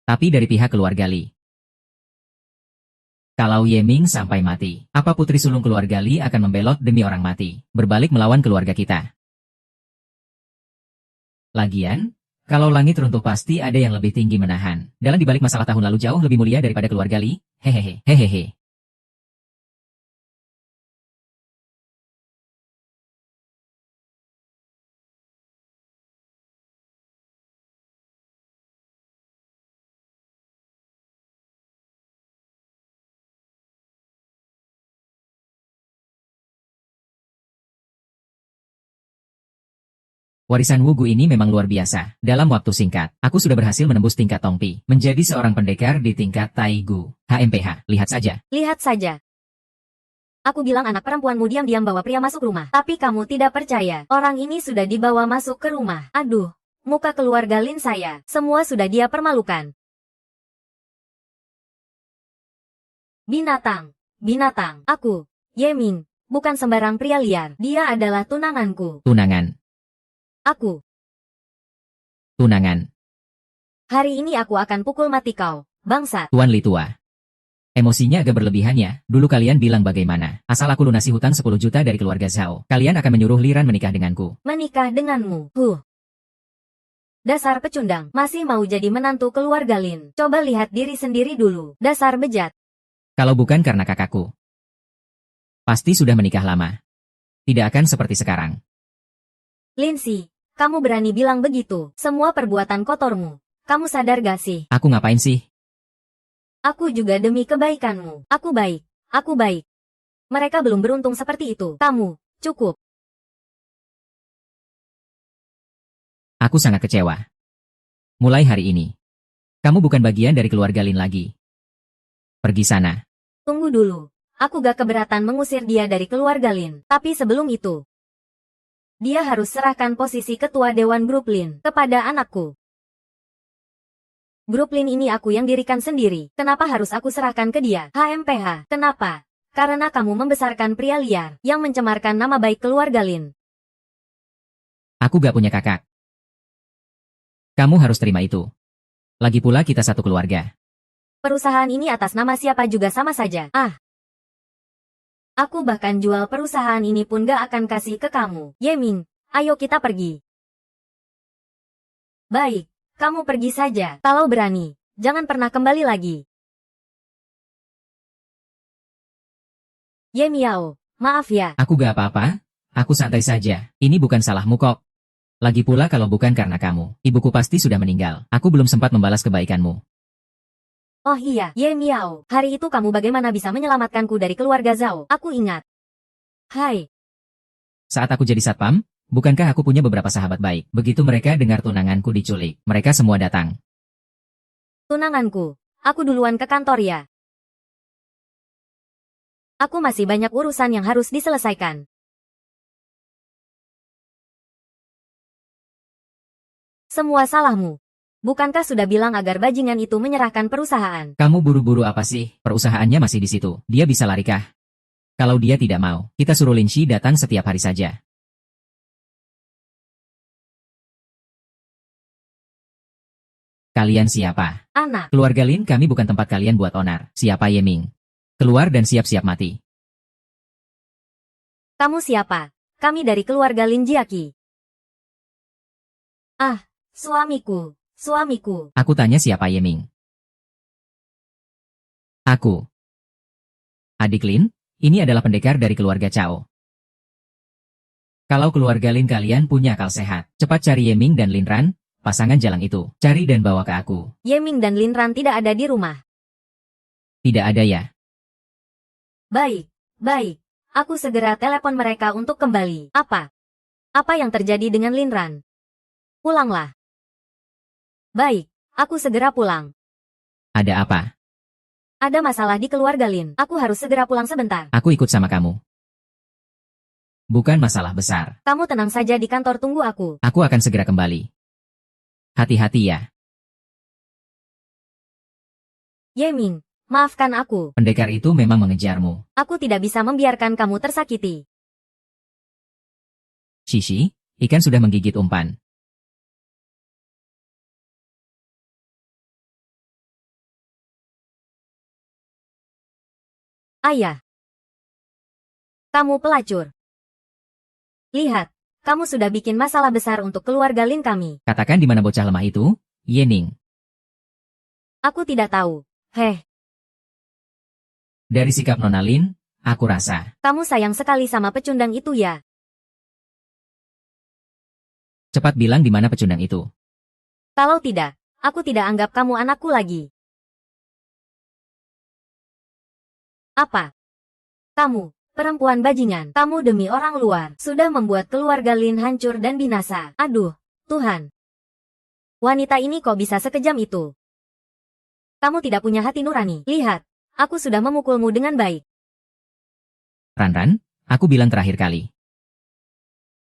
Tapi dari pihak keluarga Li. Kalau Ye Ming sampai mati, apa putri sulung keluarga Li akan membelot demi orang mati, berbalik melawan keluarga kita? Lagian, kalau langit runtuh pasti ada yang lebih tinggi menahan. Dalam dibalik masalah tahun lalu jauh lebih mulia daripada keluarga Li. Hehehe. Warisan Wugu ini memang luar biasa. Dalam waktu singkat, aku sudah berhasil menembus tingkat Tongpi, menjadi seorang pendekar di tingkat Taigu. HMPH, lihat saja. Lihat saja. Aku bilang anak perempuanmu diam-diam bawa pria masuk rumah. Tapi kamu tidak percaya. Orang ini sudah dibawa masuk ke rumah. Aduh, muka keluarga Lin saya. Semua sudah dia permalukan. Binatang. Aku, Ye Ming, bukan sembarang pria liar. Dia adalah tunanganku. Tunangan. Aku. Tunangan. Hari ini aku akan pukul mati kau, bangsat. Tuan Li tua. Emosinya agak berlebihan ya. Dulu kalian bilang bagaimana? Asal aku lunasi hutang 10 juta dari keluarga Zhao, kalian akan menyuruh Liran menikah denganku. Menikah denganmu? Dasar pecundang, masih mau jadi menantu keluarga Lin. Coba lihat diri sendiri dulu. Dasar bejat. Kalau bukan karena kakakku, pasti sudah menikah lama. Tidak akan seperti sekarang. Lindsay, kamu berani bilang begitu? Semua perbuatan kotormu. Kamu sadar gak sih? Aku ngapain sih? Aku juga demi kebaikanmu. Aku baik. Mereka belum beruntung seperti itu. Kamu, cukup. Aku sangat kecewa. Mulai hari ini, kamu bukan bagian dari keluarga Lin lagi. Pergi sana. Tunggu dulu. Aku gak keberatan mengusir dia dari keluarga Lin. Tapi sebelum itu, dia harus serahkan posisi ketua Dewan Grup Lin kepada anakku. Grup Lin ini aku yang dirikan sendiri. Kenapa harus aku serahkan ke dia? HMPH. Kenapa? Karena kamu membesarkan pria liar yang mencemarkan nama baik keluarga Lin. Aku gak punya kakak. Kamu harus terima itu. Lagi pula kita satu keluarga. Perusahaan ini atas nama siapa juga sama saja. Aku bahkan jual perusahaan ini pun gak akan kasih ke kamu. Ye Ming, ayo kita pergi. Baik, kamu pergi saja. Kalau berani, jangan pernah kembali lagi. Ye Miao, maaf ya. Aku gak apa-apa. Aku santai saja. Ini bukan salahmu kok. Lagi pula kalau bukan karena kamu, ibuku pasti sudah meninggal. Aku belum sempat membalas kebaikanmu. Oh iya, Ye Miao, hari itu kamu bagaimana bisa menyelamatkanku dari keluarga Zhao? Aku ingat. Hai. Saat aku jadi satpam, bukankah aku punya beberapa sahabat baik? Begitu mereka dengar tunanganku diculik, mereka semua datang. Tunanganku, aku duluan ke kantor ya. Aku masih banyak urusan yang harus diselesaikan. Semua salahmu. Bukankah sudah bilang agar bajingan itu menyerahkan perusahaan? Kamu buru-buru apa sih? Perusahaannya masih di situ. Dia bisa larikah? Kalau dia tidak mau, kita suruh Lin Shi datang setiap hari saja. Kalian siapa? Anak. Keluarga Lin, kami bukan tempat kalian buat onar. Siapa Ye Ming? Keluar dan siap-siap mati. Kamu siapa? Kami dari keluarga Lin Jiaqi. Ah, suamiku. Suamiku. Aku tanya siapa Ye Ming? Aku. Adik Lin, ini adalah pendekar dari keluarga Cao. Kalau keluarga Lin kalian punya akal sehat, cepat cari Ye Ming dan Lin Ran, pasangan jalang itu. Cari dan bawa ke aku. Ye Ming dan Lin Ran tidak ada di rumah. Tidak ada ya? Baik, baik. Aku segera telepon mereka untuk kembali. Apa? Apa yang terjadi dengan Lin Ran? Pulanglah. Baik, aku segera pulang. Ada apa? Ada masalah di keluarga Lin. Aku harus segera pulang sebentar. Aku ikut sama kamu. Bukan masalah besar. Kamu tenang saja di kantor, tunggu aku. Aku akan segera kembali. Hati-hati ya. Ye Ming, maafkan aku. Pendekar itu memang mengejarmu. Aku tidak bisa membiarkan kamu tersakiti. Shishi, ikan sudah menggigit umpan. Ayah. Kamu pelacur. Lihat, kamu sudah bikin masalah besar untuk keluarga Lin kami. Katakan di mana bocah lemah itu, Ye Ming. Aku tidak tahu. Heh, Dari sikap Nona Lin, aku rasa. kamu sayang sekali sama pecundang itu ya? Cepat bilang di mana pecundang itu. Kalau tidak, aku tidak anggap kamu anakku lagi. Apa? Kamu, perempuan bajingan, kamu demi orang luar, sudah membuat keluarga Lin hancur dan binasa. Aduh, Tuhan. Wanita ini kok bisa sekejam itu? Kamu tidak punya hati nurani. Lihat, aku sudah memukulmu dengan baik. Ran, aku bilang terakhir kali.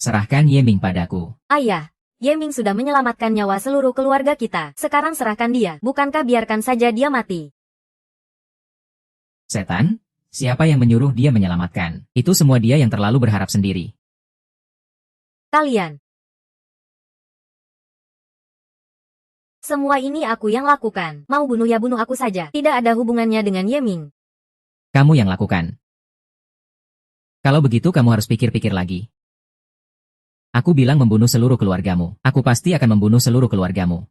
Serahkan Ye Ming padaku. Ayah, Ye Ming sudah menyelamatkan nyawa seluruh keluarga kita. Sekarang serahkan dia, bukankah biarkan saja dia mati? Setan? Siapa yang menyuruh dia menyelamatkan? Itu semua dia yang terlalu berharap sendiri. Kalian. Semua ini aku yang lakukan. Mau bunuh ya bunuh aku saja. Tidak ada hubungannya dengan Ye Ming. Kamu yang lakukan. Kalau begitu kamu harus pikir-pikir lagi. Aku bilang membunuh seluruh keluargamu. Aku pasti akan membunuh seluruh keluargamu.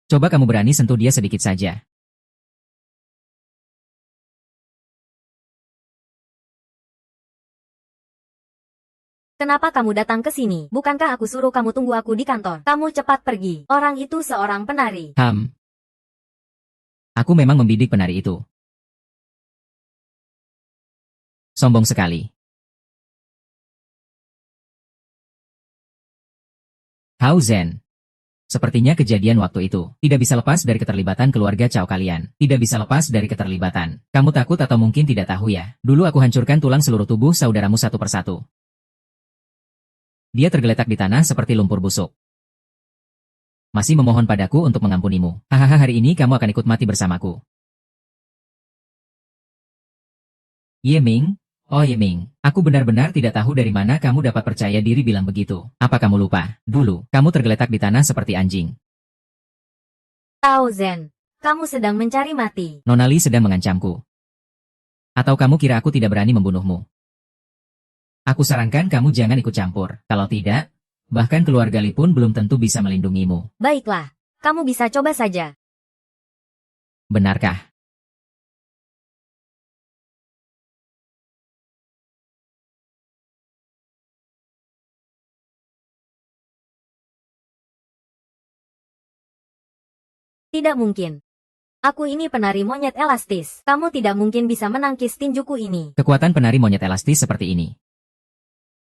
Coba kamu berani sentuh dia sedikit saja. Kenapa kamu datang ke sini? Bukankah aku suruh kamu tunggu aku di kantor? Kamu cepat pergi. Orang itu seorang penari. Aku memang membidik penari itu. Sombong sekali. Hao Zhen. Sepertinya kejadian waktu itu tidak bisa lepas dari keterlibatan keluarga Cao kalian. Tidak bisa lepas dari keterlibatan. Kamu takut atau mungkin tidak tahu ya? Dulu aku hancurkan tulang seluruh tubuh saudaramu satu persatu. Dia tergeletak di tanah seperti lumpur busuk. Masih memohon padaku untuk mengampunimu. Hahaha, hari ini kamu akan ikut mati bersamaku. Ye Ming, oh Ye Ming, aku benar-benar tidak tahu dari mana kamu dapat percaya diri bilang begitu. Apa kamu lupa? Dulu, kamu tergeletak di tanah seperti anjing. Tao Zhen, kamu sedang mencari mati. Nona Li sedang mengancamku. Atau kamu kira aku tidak berani membunuhmu? Aku sarankan kamu jangan ikut campur. Kalau tidak, bahkan keluarga Li pun belum tentu bisa melindungimu. Baiklah, kamu bisa coba saja. Benarkah? Tidak mungkin. Aku ini penari monyet elastis. Kamu tidak mungkin bisa menangkis tinjuku ini. Kekuatan penari monyet elastis seperti ini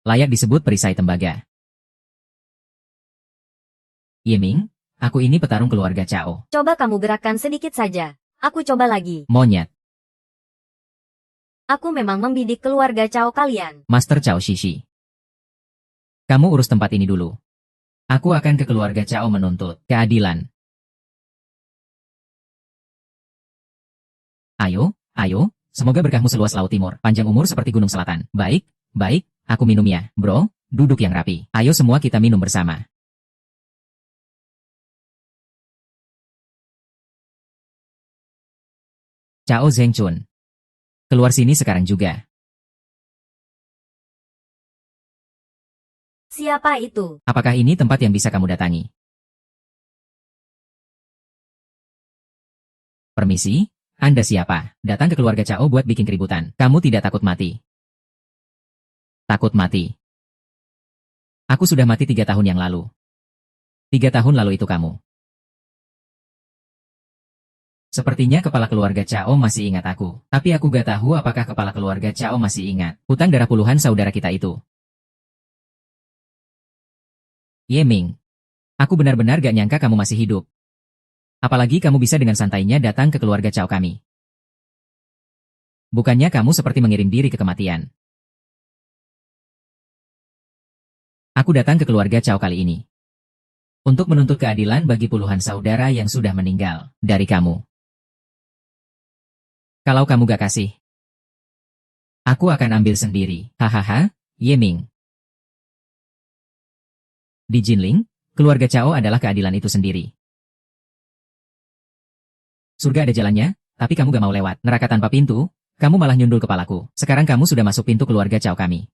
layak disebut perisai tembaga. Ye Ming, aku ini petarung keluarga Cao. Coba kamu gerakkan sedikit saja. Aku coba lagi. Monyet. Aku memang membidik keluarga Cao kalian. Master Cao Shishi. Kamu urus tempat ini dulu. Aku akan ke keluarga Cao menuntut keadilan. Ayo, ayo, semoga berkahmu seluas laut timur, panjang umur seperti gunung selatan. Baik, baik, aku minum ya, bro, duduk yang rapi. Ayo semua kita minum bersama. Cao Zhengchun. Keluar sini sekarang juga. Siapa itu? Apakah ini tempat yang bisa kamu datangi? Permisi, Anda siapa? Datang ke keluarga Cao buat bikin keributan. Kamu tidak takut mati? Takut mati? Aku sudah mati 3 tahun yang lalu. 3 tahun lalu itu kamu. Sepertinya kepala keluarga Cao masih ingat aku. Tapi aku gak tahu apakah kepala keluarga Cao masih ingat hutang darah puluhan saudara kita itu. Ye Ming, aku benar-benar gak nyangka kamu masih hidup. Apalagi kamu bisa dengan santainya datang ke keluarga Cao kami. Bukannya kamu seperti mengirim diri ke kematian. Aku datang ke keluarga Cao kali ini untuk menuntut keadilan bagi puluhan saudara yang sudah meninggal dari kamu. Kalau kamu gak kasih, aku akan ambil sendiri. Hahaha, Ye Ming. Di Jinling, keluarga Cao adalah keadilan itu sendiri. Surga ada jalannya, tapi kamu gak mau lewat. Neraka tanpa pintu, kamu malah nyundul kepalaku. Sekarang kamu sudah masuk pintu keluarga Cao kami.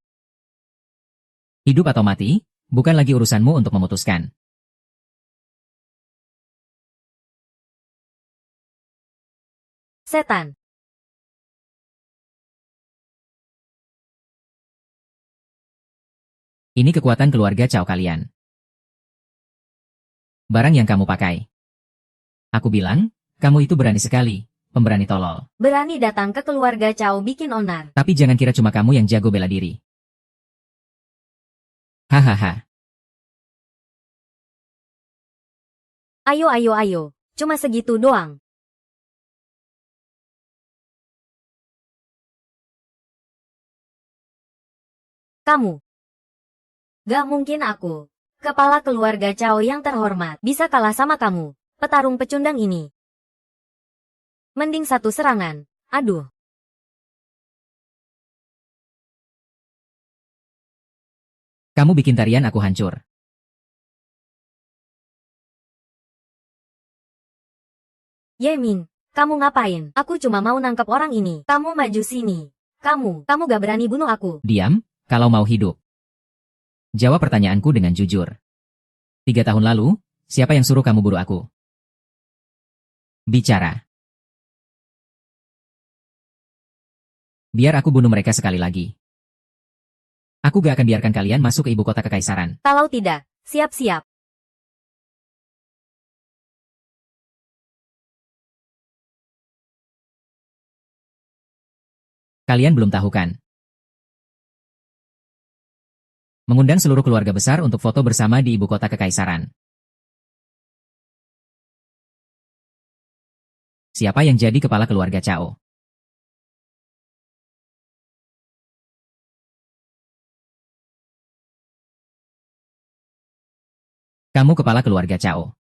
Hidup atau mati, bukan lagi urusanmu untuk memutuskan. Setan. Ini kekuatan keluarga Cao kalian. Barang yang kamu pakai. Aku bilang, kamu itu berani sekali, pemberani tolol. Berani datang ke keluarga Cao bikin onar. Tapi jangan kira cuma kamu yang jago bela diri. Hahaha. Ayo ayo ayo, cuma segitu doang. Kamu. Gak mungkin aku, kepala keluarga Cao yang terhormat, bisa kalah sama kamu, petarung pecundang ini. Mending satu serangan, aduh. Kamu bikin tarian aku hancur. Ye Ming, kamu ngapain? Aku cuma mau nangkep orang ini. Kamu maju sini. Kamu gak berani bunuh aku. Diam, kalau mau hidup. Jawab pertanyaanku dengan jujur. 3 tahun lalu, siapa yang suruh kamu bunuh aku? Bicara. Biar aku bunuh mereka sekali lagi. Aku gak akan biarkan kalian masuk ke ibu kota kekaisaran. Kalau tidak, siap-siap. Kalian belum tahu kan? Mengundang seluruh keluarga besar untuk foto bersama di ibu kota kekaisaran. Siapa yang jadi kepala keluarga Cao? Kamu kepala keluarga Cao.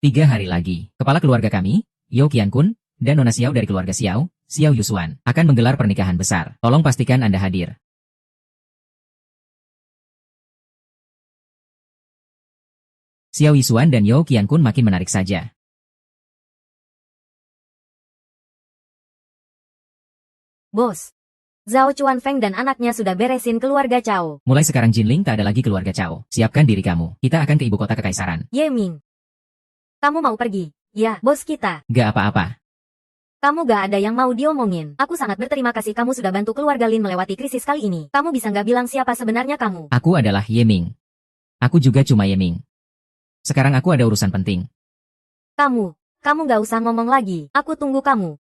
3 hari lagi, kepala keluarga kami, Yao Qiankun, dan Nona Xiao dari keluarga Xiao, Xiao Yusuan, akan menggelar pernikahan besar. Tolong pastikan Anda hadir. Xiao Yusuan dan Yao Qiankun makin menarik saja. Bos. Zhao Chuanfeng dan anaknya sudah beresin keluarga Cao. Mulai sekarang Jinling tak ada lagi keluarga Cao. Siapkan diri kamu. Kita akan ke ibu kota kekaisaran. Ye Ming. Kamu mau pergi? Ya, bos kita. Gak apa-apa. Kamu gak ada yang mau diomongin. Aku sangat berterima kasih kamu sudah bantu keluarga Lin melewati krisis kali ini. Kamu bisa gak bilang siapa sebenarnya kamu? Aku adalah Ye Ming. Aku juga cuma Ye Ming. Sekarang aku ada urusan penting. Kamu gak usah ngomong lagi. Aku tunggu kamu.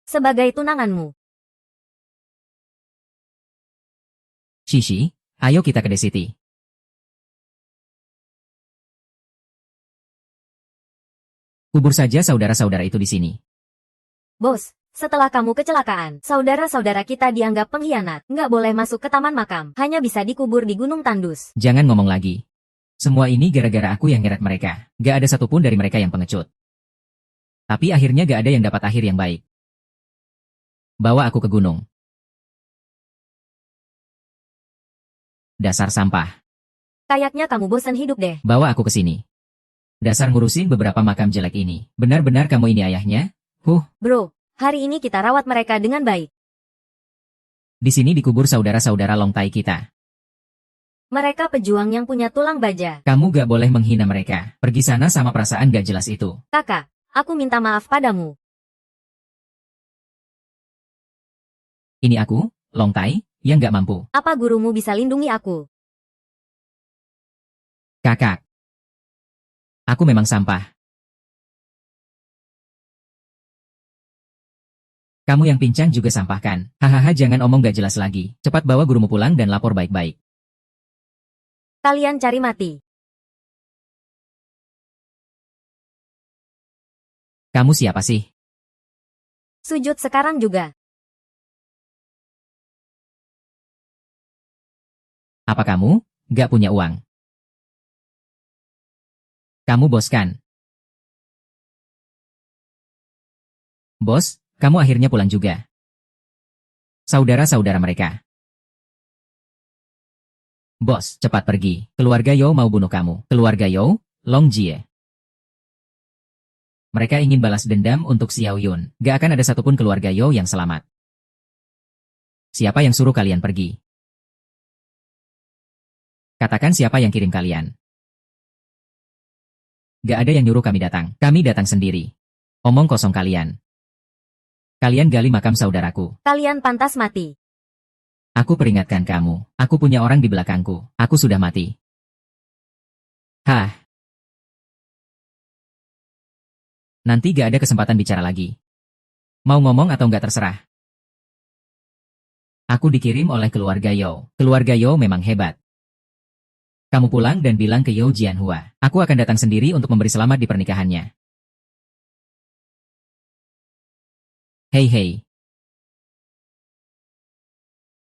Sebagai tunanganmu. Shishi, ayo kita ke The City. Kubur saja saudara-saudara itu di sini. Bos, Setelah kamu kecelakaan, saudara-saudara kita dianggap pengkhianat. Nggak boleh masuk ke taman makam, hanya bisa dikubur di Gunung Tandus. Jangan ngomong lagi. Semua ini gara-gara aku yang nyeret mereka. Gak ada satupun dari mereka yang pengecut. Tapi akhirnya gak ada yang dapat akhir yang baik. Bawa aku ke gunung. Dasar sampah. Kayaknya kamu bosan hidup deh. Bawa aku ke sini. Dasar ngurusin beberapa makam jelek ini. Benar-benar kamu ini ayahnya? Bro, hari ini kita rawat mereka dengan baik. Di sini dikubur saudara-saudara Long Tai kita. Mereka pejuang yang punya tulang baja. Kamu gak boleh menghina mereka. Pergi sana sama perasaan gak jelas itu. Kakak, aku minta maaf padamu. Ini aku, Long Tai, yang gak mampu. Apa gurumu bisa lindungi aku? Kakak. Aku memang sampah. Kamu yang pincang juga sampah kan? Hahaha, jangan omong gak jelas lagi. Cepat bawa gurumu pulang dan lapor baik-baik. Kalian cari mati. Kamu siapa sih? Sujud sekarang juga. Apa kamu? Gak punya uang? Kamu bos kan? Bos, kamu akhirnya pulang juga. Saudara-saudara mereka. Bos, cepat pergi. Keluarga Yao mau bunuh kamu. Keluarga Yao, Long Jie. Mereka ingin balas dendam untuk Xiao Yun. Gak akan ada satupun keluarga Yao yang selamat. Siapa yang suruh kalian pergi? Katakan siapa yang kirim kalian. Gak ada yang nyuruh kami datang. Kami datang sendiri. Omong kosong kalian. Kalian gali makam saudaraku. Kalian pantas mati. Aku peringatkan kamu. Aku punya orang di belakangku. Aku sudah mati. Hah. Nanti gak ada kesempatan bicara lagi. Mau ngomong atau gak terserah. Aku dikirim oleh keluarga Yao. Keluarga Yao memang hebat. Kamu pulang dan bilang ke Yao Jianhua. Aku akan datang sendiri untuk memberi selamat di pernikahannya. Hei.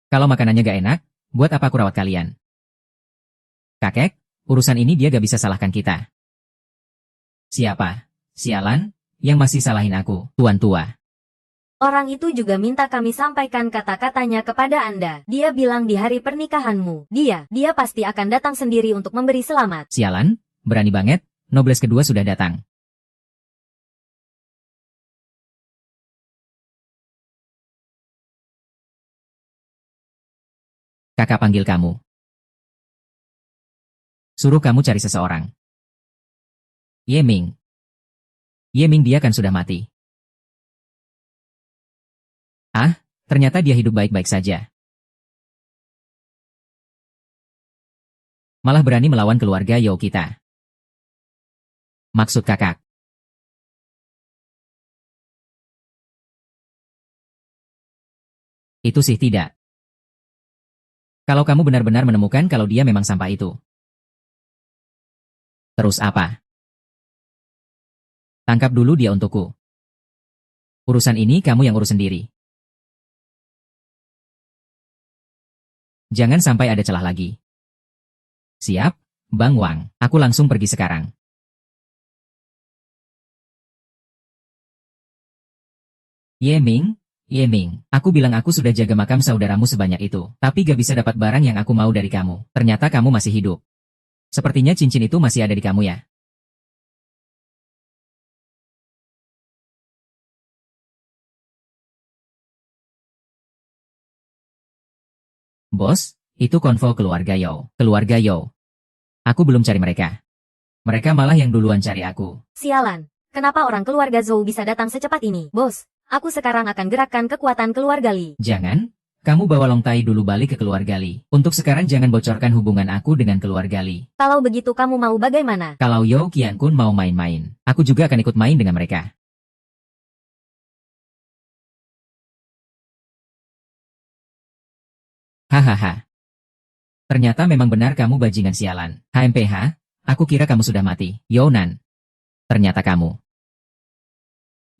Kalau makanannya gak enak, buat apa aku rawat kalian? Kakek, urusan ini dia gak bisa salahkan kita. Siapa? Sialan? Yang masih salahin aku, tuan tua. Orang itu juga minta kami sampaikan kata-katanya kepada Anda. Dia bilang di hari pernikahanmu. Dia pasti akan datang sendiri untuk memberi selamat. Sialan? Berani banget, nobles kedua sudah datang. Kakak panggil kamu. Suruh kamu cari seseorang. Yeming. Yeming dia kan sudah mati. Ah, ternyata dia hidup baik-baik saja. Malah berani melawan keluarga Yao kita. Maksud kakak? Itu sih tidak. Kalau kamu benar-benar menemukan kalau dia memang sampah itu. Terus apa? Tangkap dulu dia untukku. Urusan ini kamu yang urus sendiri. Jangan sampai ada celah lagi. Siap, Bang Wang. Aku langsung pergi sekarang. Yeming, aku bilang aku sudah jaga makam saudaramu sebanyak itu, tapi gak bisa dapat barang yang aku mau dari kamu. Ternyata kamu masih hidup. Sepertinya cincin itu masih ada di kamu ya. Bos, itu konvo keluarga Yao. Keluarga Yao. Aku belum cari mereka. Mereka malah yang duluan cari aku. Sialan, kenapa orang keluarga Zhou bisa datang secepat ini? Bos, aku sekarang akan gerakkan kekuatan keluarga Li. Jangan, kamu bawa Long Tai dulu balik ke keluarga Li. Untuk sekarang jangan bocorkan hubungan aku dengan keluarga Li. Kalau begitu kamu mau bagaimana? Kalau Yao Qiankun mau main-main, aku juga akan ikut main dengan mereka. Hahaha. Ternyata memang benar kamu bajingan sialan. HMPH, aku kira kamu sudah mati. Yonan. Ternyata kamu.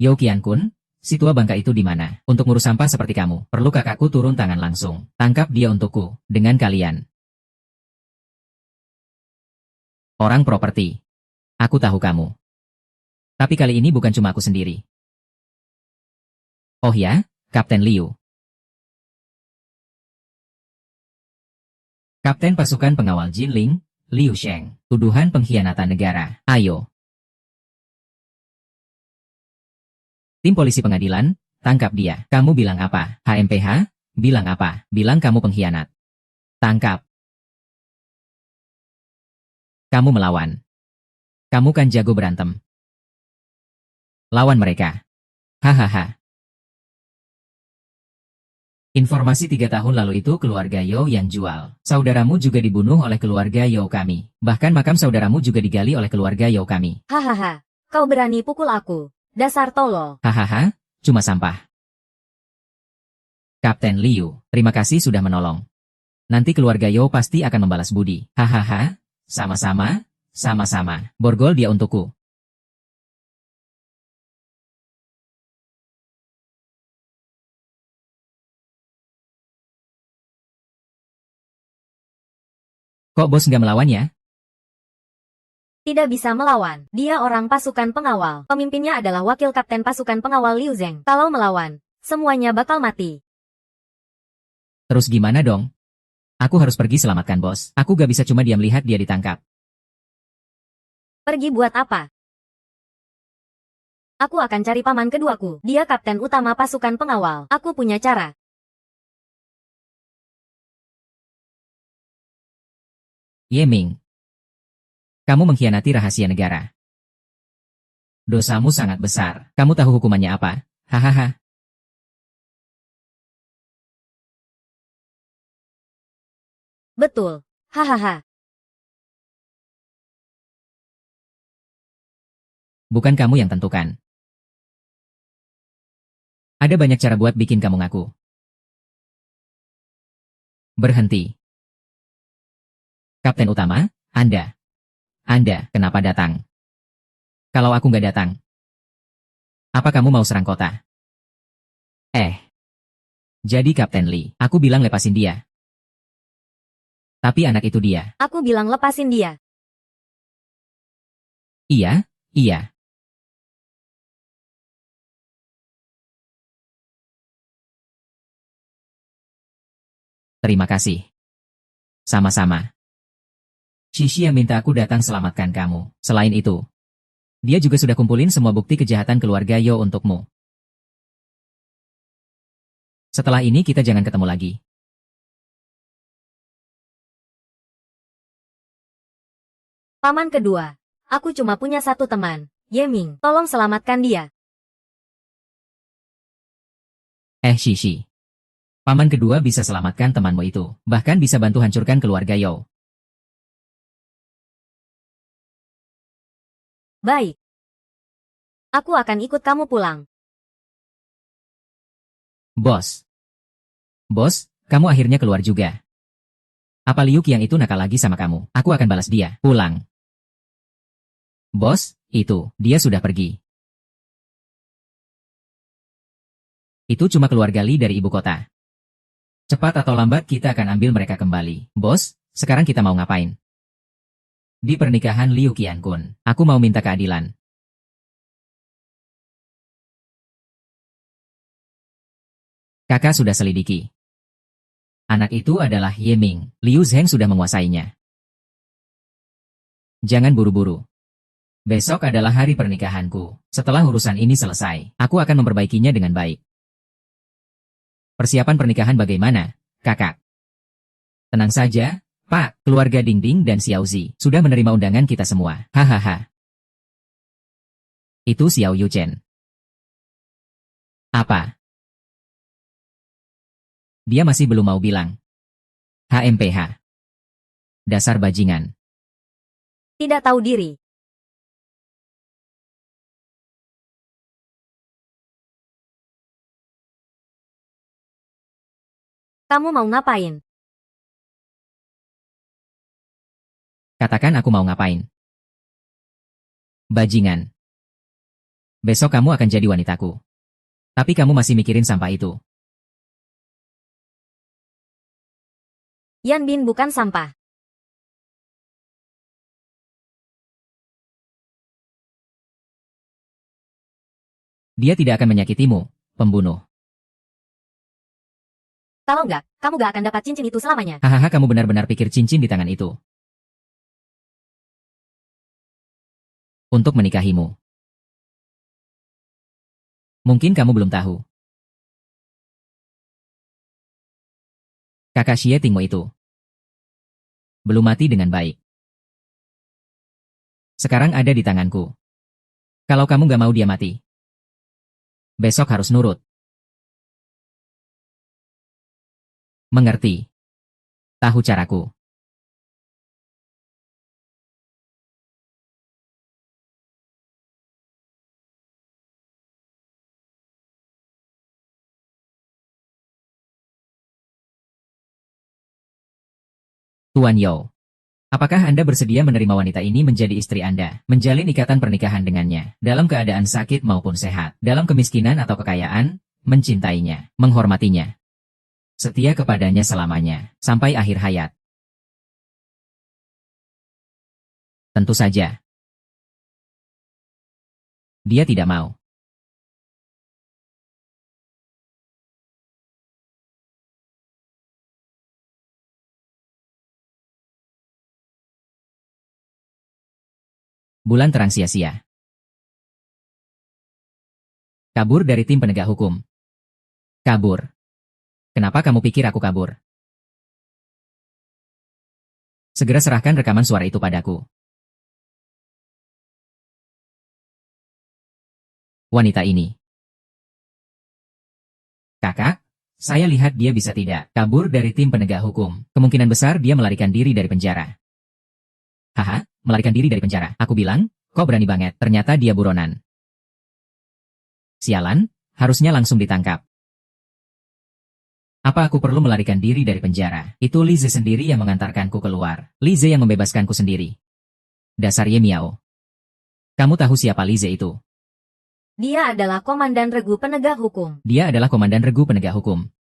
Yao Qiankun, si tua bangka itu di mana? Untuk ngurus sampah seperti kamu, perlu kakakku turun tangan langsung. Tangkap dia untukku, dengan kalian. Orang properti. Aku tahu kamu. Tapi kali ini bukan cuma aku sendiri. Oh ya, Kapten Liu. Kapten pasukan pengawal Jinling, Liu Sheng. Tuduhan pengkhianatan negara. Ayo. Tim polisi pengadilan, tangkap dia. Kamu bilang apa? HMPH? Bilang apa? Bilang kamu pengkhianat. Tangkap. Kamu melawan. Kamu kan jago berantem. Lawan mereka. Hahaha. Informasi 3 tahun lalu itu keluarga Yao yang jual. Saudaramu juga dibunuh oleh keluarga Yao kami. Bahkan makam saudaramu juga digali oleh keluarga Yao kami. Hahaha, kau berani pukul aku. Dasar tolol. Hahaha, cuma sampah. Kapten Liu, terima kasih sudah menolong. Nanti keluarga Yao pasti akan membalas budi. Hahaha, sama-sama, sama-sama. Borgol dia untukku. Kok bos nggak melawan ya? Tidak bisa melawan. Dia orang pasukan pengawal. Pemimpinnya adalah wakil kapten pasukan pengawal Liu Zheng. Kalau melawan, semuanya bakal mati. Terus gimana dong? Aku harus pergi selamatkan bos. Aku gak bisa cuma diam lihat dia ditangkap. Pergi buat apa? Aku akan cari paman keduaku. Dia kapten utama pasukan pengawal. Aku punya cara. Yeming. Kamu mengkhianati rahasia negara. Dosamu sangat besar. Kamu tahu hukumannya apa? Hahaha. Betul. Hahaha. Bukan kamu yang tentukan. Ada banyak cara buat bikin kamu ngaku. Berhenti. Kapten utama, Anda. Anda, kenapa datang? Kalau aku nggak datang, apa kamu mau serang kota? Jadi Kapten Li, aku bilang lepasin dia. Tapi anak itu dia. Aku bilang lepasin dia. Iya, iya. Terima kasih. Sama-sama. Shishi yang minta aku datang selamatkan kamu. Selain itu, dia juga sudah kumpulin semua bukti kejahatan keluarga Yo untukmu. Setelah ini kita jangan ketemu lagi. Paman kedua. Aku cuma punya satu teman. Yeming, tolong selamatkan dia. Shishi. Paman kedua bisa selamatkan temanmu itu. Bahkan bisa bantu hancurkan keluarga Yo. Baik. Aku akan ikut kamu pulang. Bos. Bos, kamu akhirnya keluar juga. Apa Liu Qiang itu nakal lagi sama kamu? Aku akan balas dia. Pulang. Bos, itu, dia sudah pergi. Itu cuma keluarga Li dari ibu kota. Cepat atau lambat kita akan ambil mereka kembali. Bos, sekarang kita mau ngapain? Di pernikahan Liu Qian-kun, aku mau minta keadilan. Kakak sudah selidiki. Anak itu adalah Yeming. Liu Zheng sudah menguasainya. Jangan buru-buru. Besok adalah hari pernikahanku. Setelah urusan ini selesai, aku akan memperbaikinya dengan baik. Persiapan pernikahan bagaimana, kakak? Tenang saja, Pak. Keluarga Ding Ding dan Xiaozi sudah menerima undangan kita semua. Hahaha. Itu Xiao Yuchen. Apa? Dia masih belum mau bilang. HMPH. Dasar bajingan. Tidak tahu diri. Kamu mau ngapain? Katakan aku mau ngapain. Bajingan. Besok kamu akan jadi wanitaku. Tapi kamu masih mikirin sampah itu. Yan Bin bukan sampah. Dia tidak akan menyakitimu, pembunuh. Kalau enggak, kamu gak akan dapat cincin itu selamanya. Hahaha, kamu benar-benar pikir cincin di tangan itu untuk menikahimu. Mungkin kamu belum tahu. Kakak Xie Tingmo itu belum mati dengan baik. Sekarang ada di tanganku. Kalau kamu gak mau dia mati, besok harus nurut. Mengerti? Tahu caraku. Tuan Yao, apakah Anda bersedia menerima wanita ini menjadi istri Anda, menjalin ikatan pernikahan dengannya, dalam keadaan sakit maupun sehat, dalam kemiskinan atau kekayaan, mencintainya, menghormatinya, setia kepadanya selamanya, sampai akhir hayat? Tentu saja. Dia tidak mau. Bulan terang sia-sia. Kabur dari tim penegak hukum. Kabur. Kenapa kamu pikir aku kabur? Segera serahkan rekaman suara itu padaku. Wanita ini. Kakak, saya lihat dia bisa tidak kabur dari tim penegak hukum. Kemungkinan besar dia melarikan diri dari penjara. Haha, melarikan diri dari penjara. Aku bilang, kok berani banget. Ternyata dia buronan. Sialan, harusnya langsung ditangkap. Apa aku perlu melarikan diri dari penjara? Itu Lize sendiri yang mengantarkanku keluar. Lize yang membebaskanku sendiri. Dasar Ye Miao. Kamu tahu siapa Lize itu? Dia adalah komandan regu penegak hukum. Dia adalah komandan regu penegak hukum.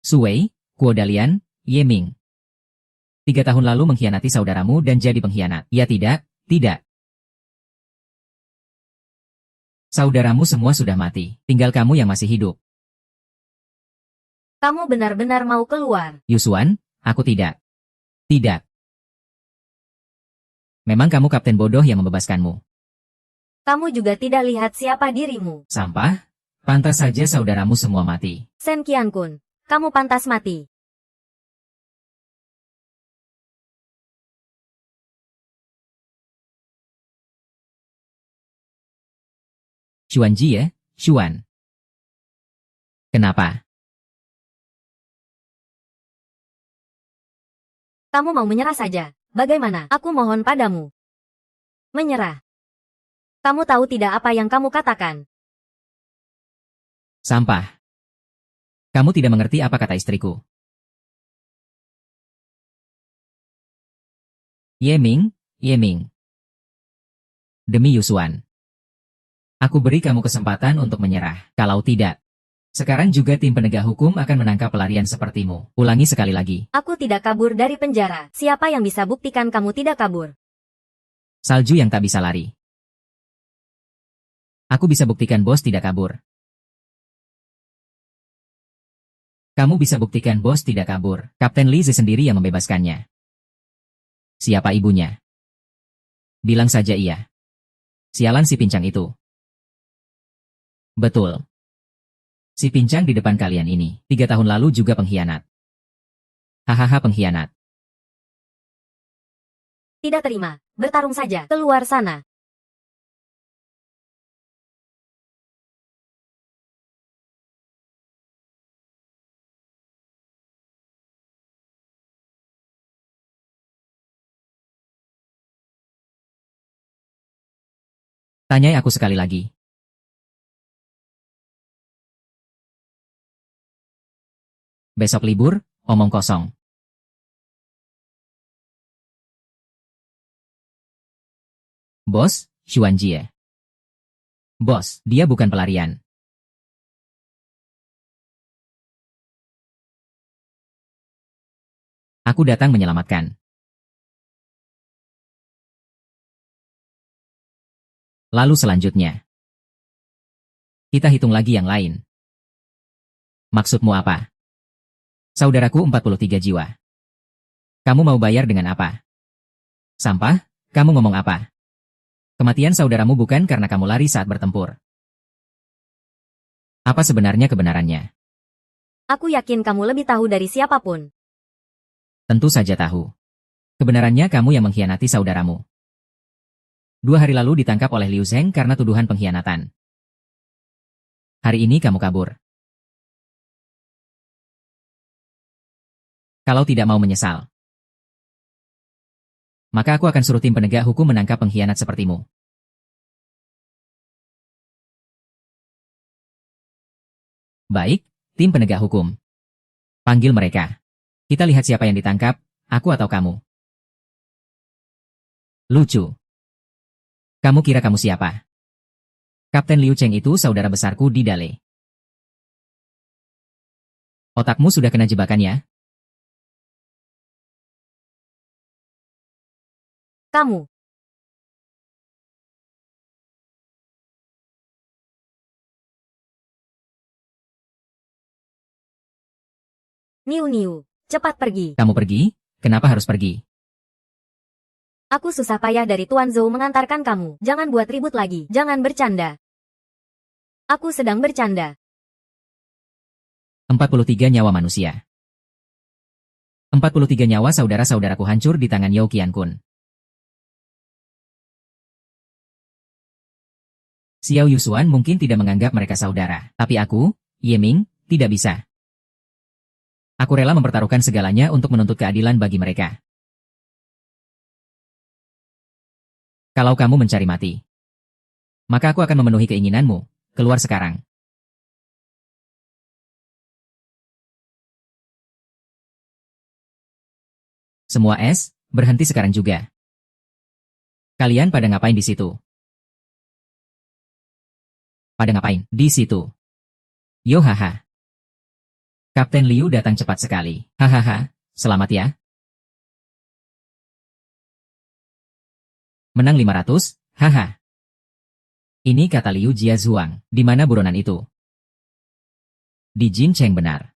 Suwei, Kuo Dalian, Ye Ming. 3 tahun lalu mengkhianati saudaramu dan jadi pengkhianat. Ya tidak, tidak. Saudaramu semua sudah mati, tinggal kamu yang masih hidup. Kamu benar-benar mau keluar. Yusuan, aku tidak. Tidak. Memang kamu kapten bodoh yang membebaskanmu. Kamu juga tidak lihat siapa dirimu. Sampah? Pantas saja saudaramu semua mati. Sen Qian-kun, kamu pantas mati. Xuan Ji ya, Xuan. Kenapa? Kamu mau menyerah saja. Bagaimana? Aku mohon padamu. Menyerah. Kamu tahu tidak apa yang kamu katakan? Sampah. Kamu tidak mengerti apa kata istriku. Ye Ming, Ye Ming. Demi Yusuan. Aku beri kamu kesempatan untuk menyerah. Kalau tidak, sekarang juga tim penegak hukum akan menangkap pelarian sepertimu. Ulangi sekali lagi. Aku tidak kabur dari penjara. Siapa yang bisa buktikan kamu tidak kabur? Salju yang tak bisa lari. Aku bisa buktikan bos tidak kabur. Kamu bisa buktikan bos tidak kabur. Kapten Lize sendiri yang membebaskannya. Siapa ibunya? Bilang saja iya. Sialan si pincang itu. Betul. Si pincang di depan kalian ini, 3 tahun lalu juga pengkhianat. Hahaha pengkhianat. Tidak terima. Bertarung saja. Keluar sana. Tanyai aku sekali lagi. Besok libur, omong kosong. Bos, Xuan Jie. Bos, dia bukan pelarian. Aku datang menyelamatkan. Lalu selanjutnya. Kita hitung lagi yang lain. Maksudmu apa? Saudaraku 43 jiwa. Kamu mau bayar dengan apa? Sampah? Kamu ngomong apa? Kematian saudaramu bukan karena kamu lari saat bertempur. Apa sebenarnya kebenarannya? Aku yakin kamu lebih tahu dari siapapun. Tentu saja tahu. Kebenarannya kamu yang mengkhianati saudaramu. 2 hari lalu ditangkap oleh Liu Zheng karena tuduhan pengkhianatan. Hari ini kamu kabur. Kalau tidak mau menyesal, maka aku akan suruh tim penegak hukum menangkap pengkhianat sepertimu. Baik, tim penegak hukum. Panggil mereka. Kita lihat siapa yang ditangkap, aku atau kamu. Lucu. Kamu kira kamu siapa? Kapten Liu Cheng itu saudara besarku di Dale. Otakmu sudah kena jebakannya? Kamu. Niu, cepat pergi. Kamu pergi? Kenapa harus pergi? Aku susah payah dari Tuan Zhou mengantarkan kamu. Jangan buat ribut lagi. Jangan bercanda. Aku sedang bercanda. 43 nyawa manusia. 43 nyawa saudara-saudaraku hancur di tangan Yao Qiankun. Xiao Yusuan mungkin tidak menganggap mereka saudara, tapi aku, Ye Ming, tidak bisa. Aku rela mempertaruhkan segalanya untuk menuntut keadilan bagi mereka. Kalau kamu mencari mati, maka aku akan memenuhi keinginanmu. Keluar sekarang. Semua es, berhenti sekarang juga. Kalian pada ngapain di situ? Pada ngapain di situ? Yo haha. Kapten Liu datang cepat sekali. Hahaha, selamat ya. Menang 500, haha. Ini kata Liu Jiazuang, di mana buronan itu? Di Jin Cheng benar.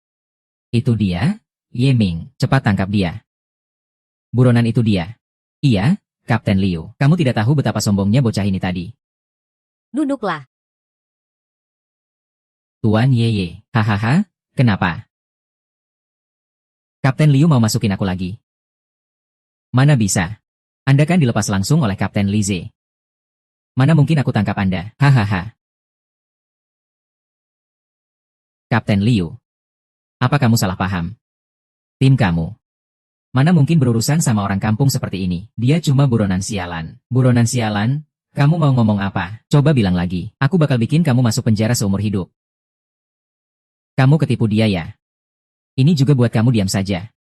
Itu dia? Ye Ming, cepat tangkap dia. Buronan itu dia. Iya, Kapten Liu, kamu tidak tahu betapa sombongnya bocah ini tadi. Duduklah. Tuan Yeye, hahaha, kenapa? Kapten Liu mau masukin aku lagi. Mana bisa? Anda kan dilepas langsung oleh Kapten Lize. Mana mungkin aku tangkap Anda, hahaha. Kapten Liu. Apa kamu salah paham? Tim kamu. Mana mungkin berurusan sama orang kampung seperti ini? Dia cuma buronan sialan. Buronan sialan? Kamu mau ngomong apa? Coba bilang lagi. Aku bakal bikin kamu masuk penjara seumur hidup. Kamu ketipu dia ya? Ini juga buat kamu diam saja.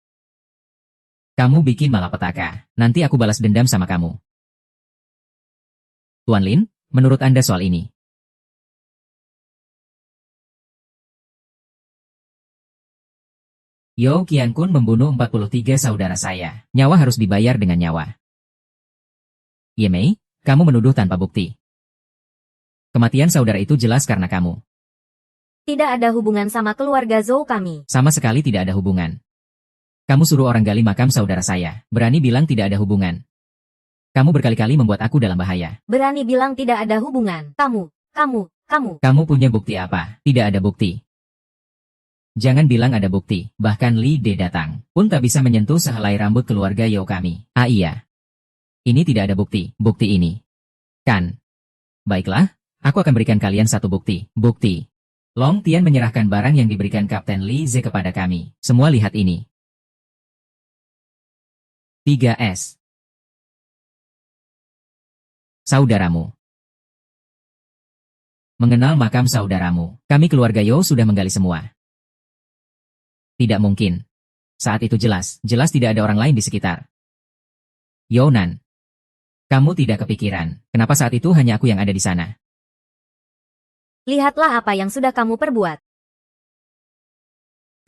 Kamu bikin malapetaka. Nanti aku balas dendam sama kamu. Tuan Lin, menurut Anda soal ini? Yao Qiankun membunuh 43 saudara saya. Nyawa harus dibayar dengan nyawa. Ye Mei, kamu menuduh tanpa bukti. Kematian saudara itu jelas karena kamu. Tidak ada hubungan sama keluarga Zhou kami. Sama sekali tidak ada hubungan. Kamu suruh orang gali makam saudara saya. Berani bilang tidak ada hubungan. Kamu berkali-kali membuat aku dalam bahaya. Berani bilang tidak ada hubungan. Kamu. Kamu punya bukti apa? Tidak ada bukti. Jangan bilang ada bukti. Bahkan Li De datang pun tak bisa menyentuh sehelai rambut keluarga Yao kami. Ah iya. Ini tidak ada bukti. Bukti ini. Kan. Baiklah, aku akan berikan kalian satu bukti. Bukti. Long Tian menyerahkan barang yang diberikan Kapten Li Ze kepada kami. Semua lihat ini. 3S. Saudaramu. Mengenal makam saudaramu. Kami keluarga Yao sudah menggali semua. Tidak mungkin. Saat itu jelas tidak ada orang lain di sekitar. Yonan. Kamu tidak kepikiran, kenapa saat itu hanya aku yang ada di sana? Lihatlah apa yang sudah kamu perbuat.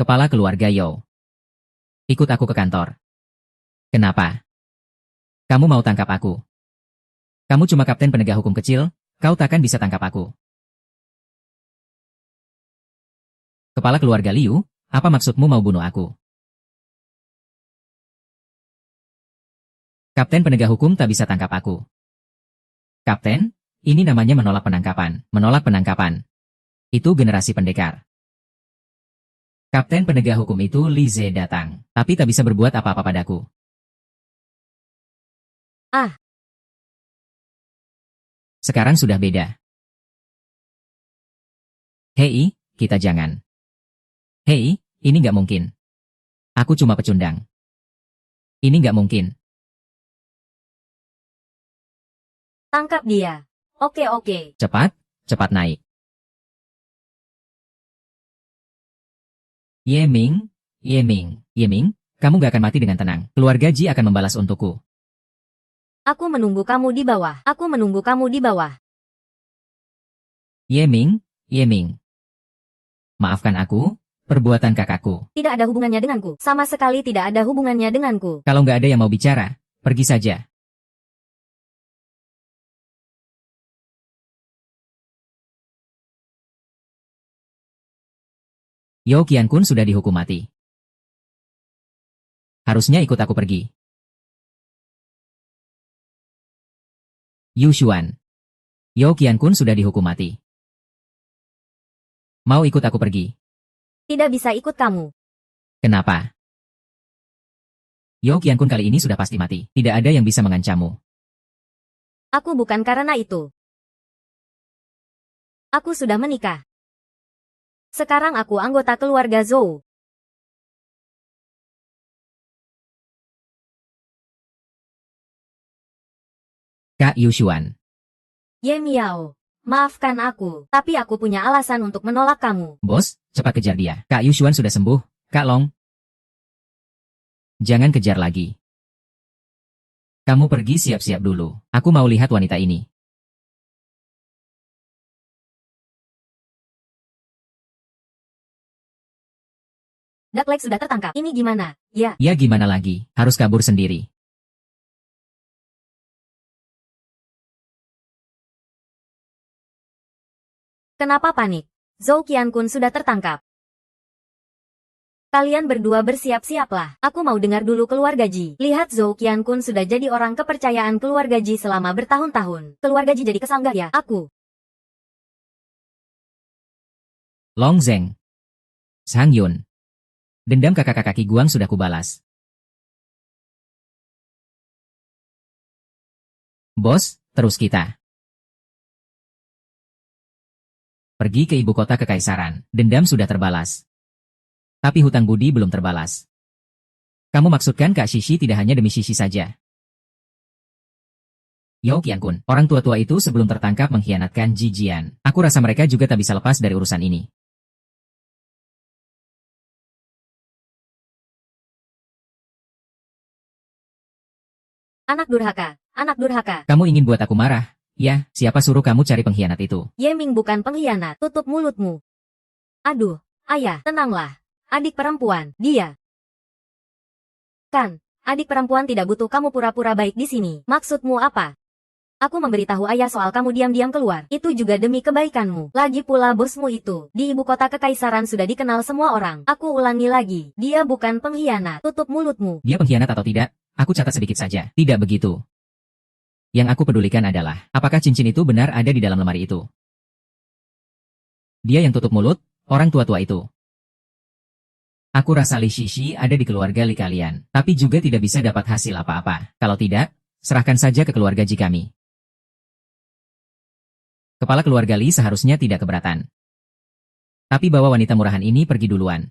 Kepala keluarga Yao. Ikut aku ke kantor. Kenapa? Kamu mau tangkap aku? Kamu cuma kapten penegak hukum kecil, kau takkan bisa tangkap aku. Kepala keluarga Liu, apa maksudmu mau bunuh aku? Kapten penegak hukum tak bisa tangkap aku. Kapten, ini namanya menolak penangkapan. Menolak penangkapan. Itu generasi pendekar. Kapten penegak hukum itu Li Ze datang, tapi tak bisa berbuat apa-apa padaku. Ah. Sekarang sudah beda. Hei, kita jangan. Hei, ini nggak mungkin. Aku cuma pecundang. Ini nggak mungkin. Tangkap dia. Oke. Cepat, cepat naik. Yeming, kamu gak akan mati dengan tenang. Keluarga Ji akan membalas untukku. Aku menunggu kamu di bawah. Yeming, maafkan aku, perbuatan kakakku. Tidak ada hubungannya denganku. Sama sekali tidak ada hubungannya denganku. Kalau nggak ada yang mau bicara, pergi saja. Yao Qiankun sudah dihukum mati. Harusnya ikut aku pergi. Yu Xuan. Yao Qiankun sudah dihukum mati. Mau ikut aku pergi? Tidak bisa ikut kamu. Kenapa? Yao Qiankun kali ini sudah pasti mati. Tidak ada yang bisa mengancammu. Aku bukan karena itu. Aku sudah menikah. Sekarang aku anggota keluarga Zhou. Kak Yu Xuan. Ye Miao, maafkan aku, tapi aku punya alasan untuk menolak kamu. Bos, cepat kejar dia. Kak Yu Xuan sudah sembuh. Kak Long. Jangan kejar lagi. Kamu pergi siap-siap dulu. Aku mau lihat wanita ini. Daklek sudah tertangkap. Ini gimana? Ya. Ya gimana lagi, harus kabur sendiri. Kenapa panik? Zhou Qiankun sudah tertangkap. Kalian berdua bersiap-siaplah. Aku mau dengar dulu keluarga Ji. Lihat Zhou Qiankun sudah jadi orang kepercayaan keluarga Ji selama bertahun-tahun. Keluarga Ji jadi kesal nggak ya? Aku. Long Zeng. Sang Yun. Dendam kakak-kakak Ki Guang sudah kubalas. Bos, terus kita. Pergi ke ibu kota kekaisaran. Dendam sudah terbalas. Tapi hutang budi belum terbalas. Kamu maksudkan Kak Shishi tidak hanya demi Shishi saja? Yao Qiankun, orang tua-tua itu sebelum tertangkap mengkhianatkan Ji Jian. Aku rasa mereka juga tak bisa lepas dari urusan ini. Anak durhaka. Kamu ingin buat aku marah? Ya, siapa suruh kamu cari pengkhianat itu? Yeming bukan pengkhianat. Tutup mulutmu. Aduh, ayah, tenanglah. Adik perempuan, dia. Kan, adik perempuan tidak butuh kamu pura-pura baik di sini. Maksudmu apa? Aku memberitahu ayah soal kamu diam-diam keluar. Itu juga demi kebaikanmu. Lagi pula bosmu itu, di ibu kota kekaisaran sudah dikenal semua orang. Aku ulangi lagi, dia bukan pengkhianat. Tutup mulutmu. Dia pengkhianat atau tidak? Aku catat sedikit saja. Tidak begitu. Yang aku pedulikan adalah, apakah cincin itu benar ada di dalam lemari itu? Dia yang tutup mulut, orang tua-tua itu. Aku rasa Li Shishi ada di keluarga Li kalian, tapi juga tidak bisa dapat hasil apa-apa. Kalau tidak, serahkan saja ke keluarga Ji kami. Kepala keluarga Li seharusnya tidak keberatan. Tapi bawa wanita murahan ini pergi duluan.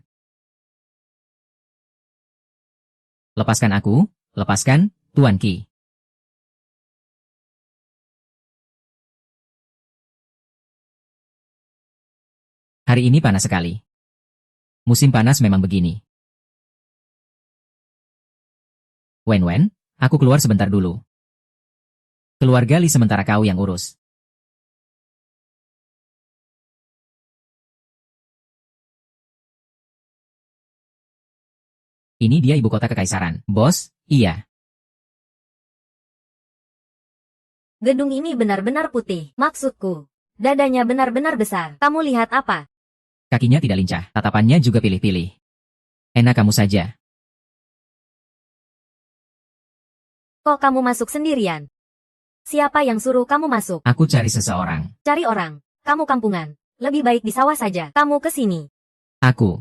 Lepaskan aku, lepaskan, Tuan Qi. Hari ini panas sekali. Musim panas memang begini. Wen, aku keluar sebentar dulu. Keluarga Li sementara kau yang urus. Ini dia ibu kota kekaisaran. Bos, iya. Gedung ini benar-benar putih. Maksudku, dadanya benar-benar besar. Kamu lihat apa? Kakinya tidak lincah, tatapannya juga pilih-pilih. Enak kamu saja. Kok kamu masuk sendirian? Siapa yang suruh kamu masuk? Aku cari seseorang. Cari orang. Kamu kampungan. Lebih baik di sawah saja. Kamu ke sini. Aku.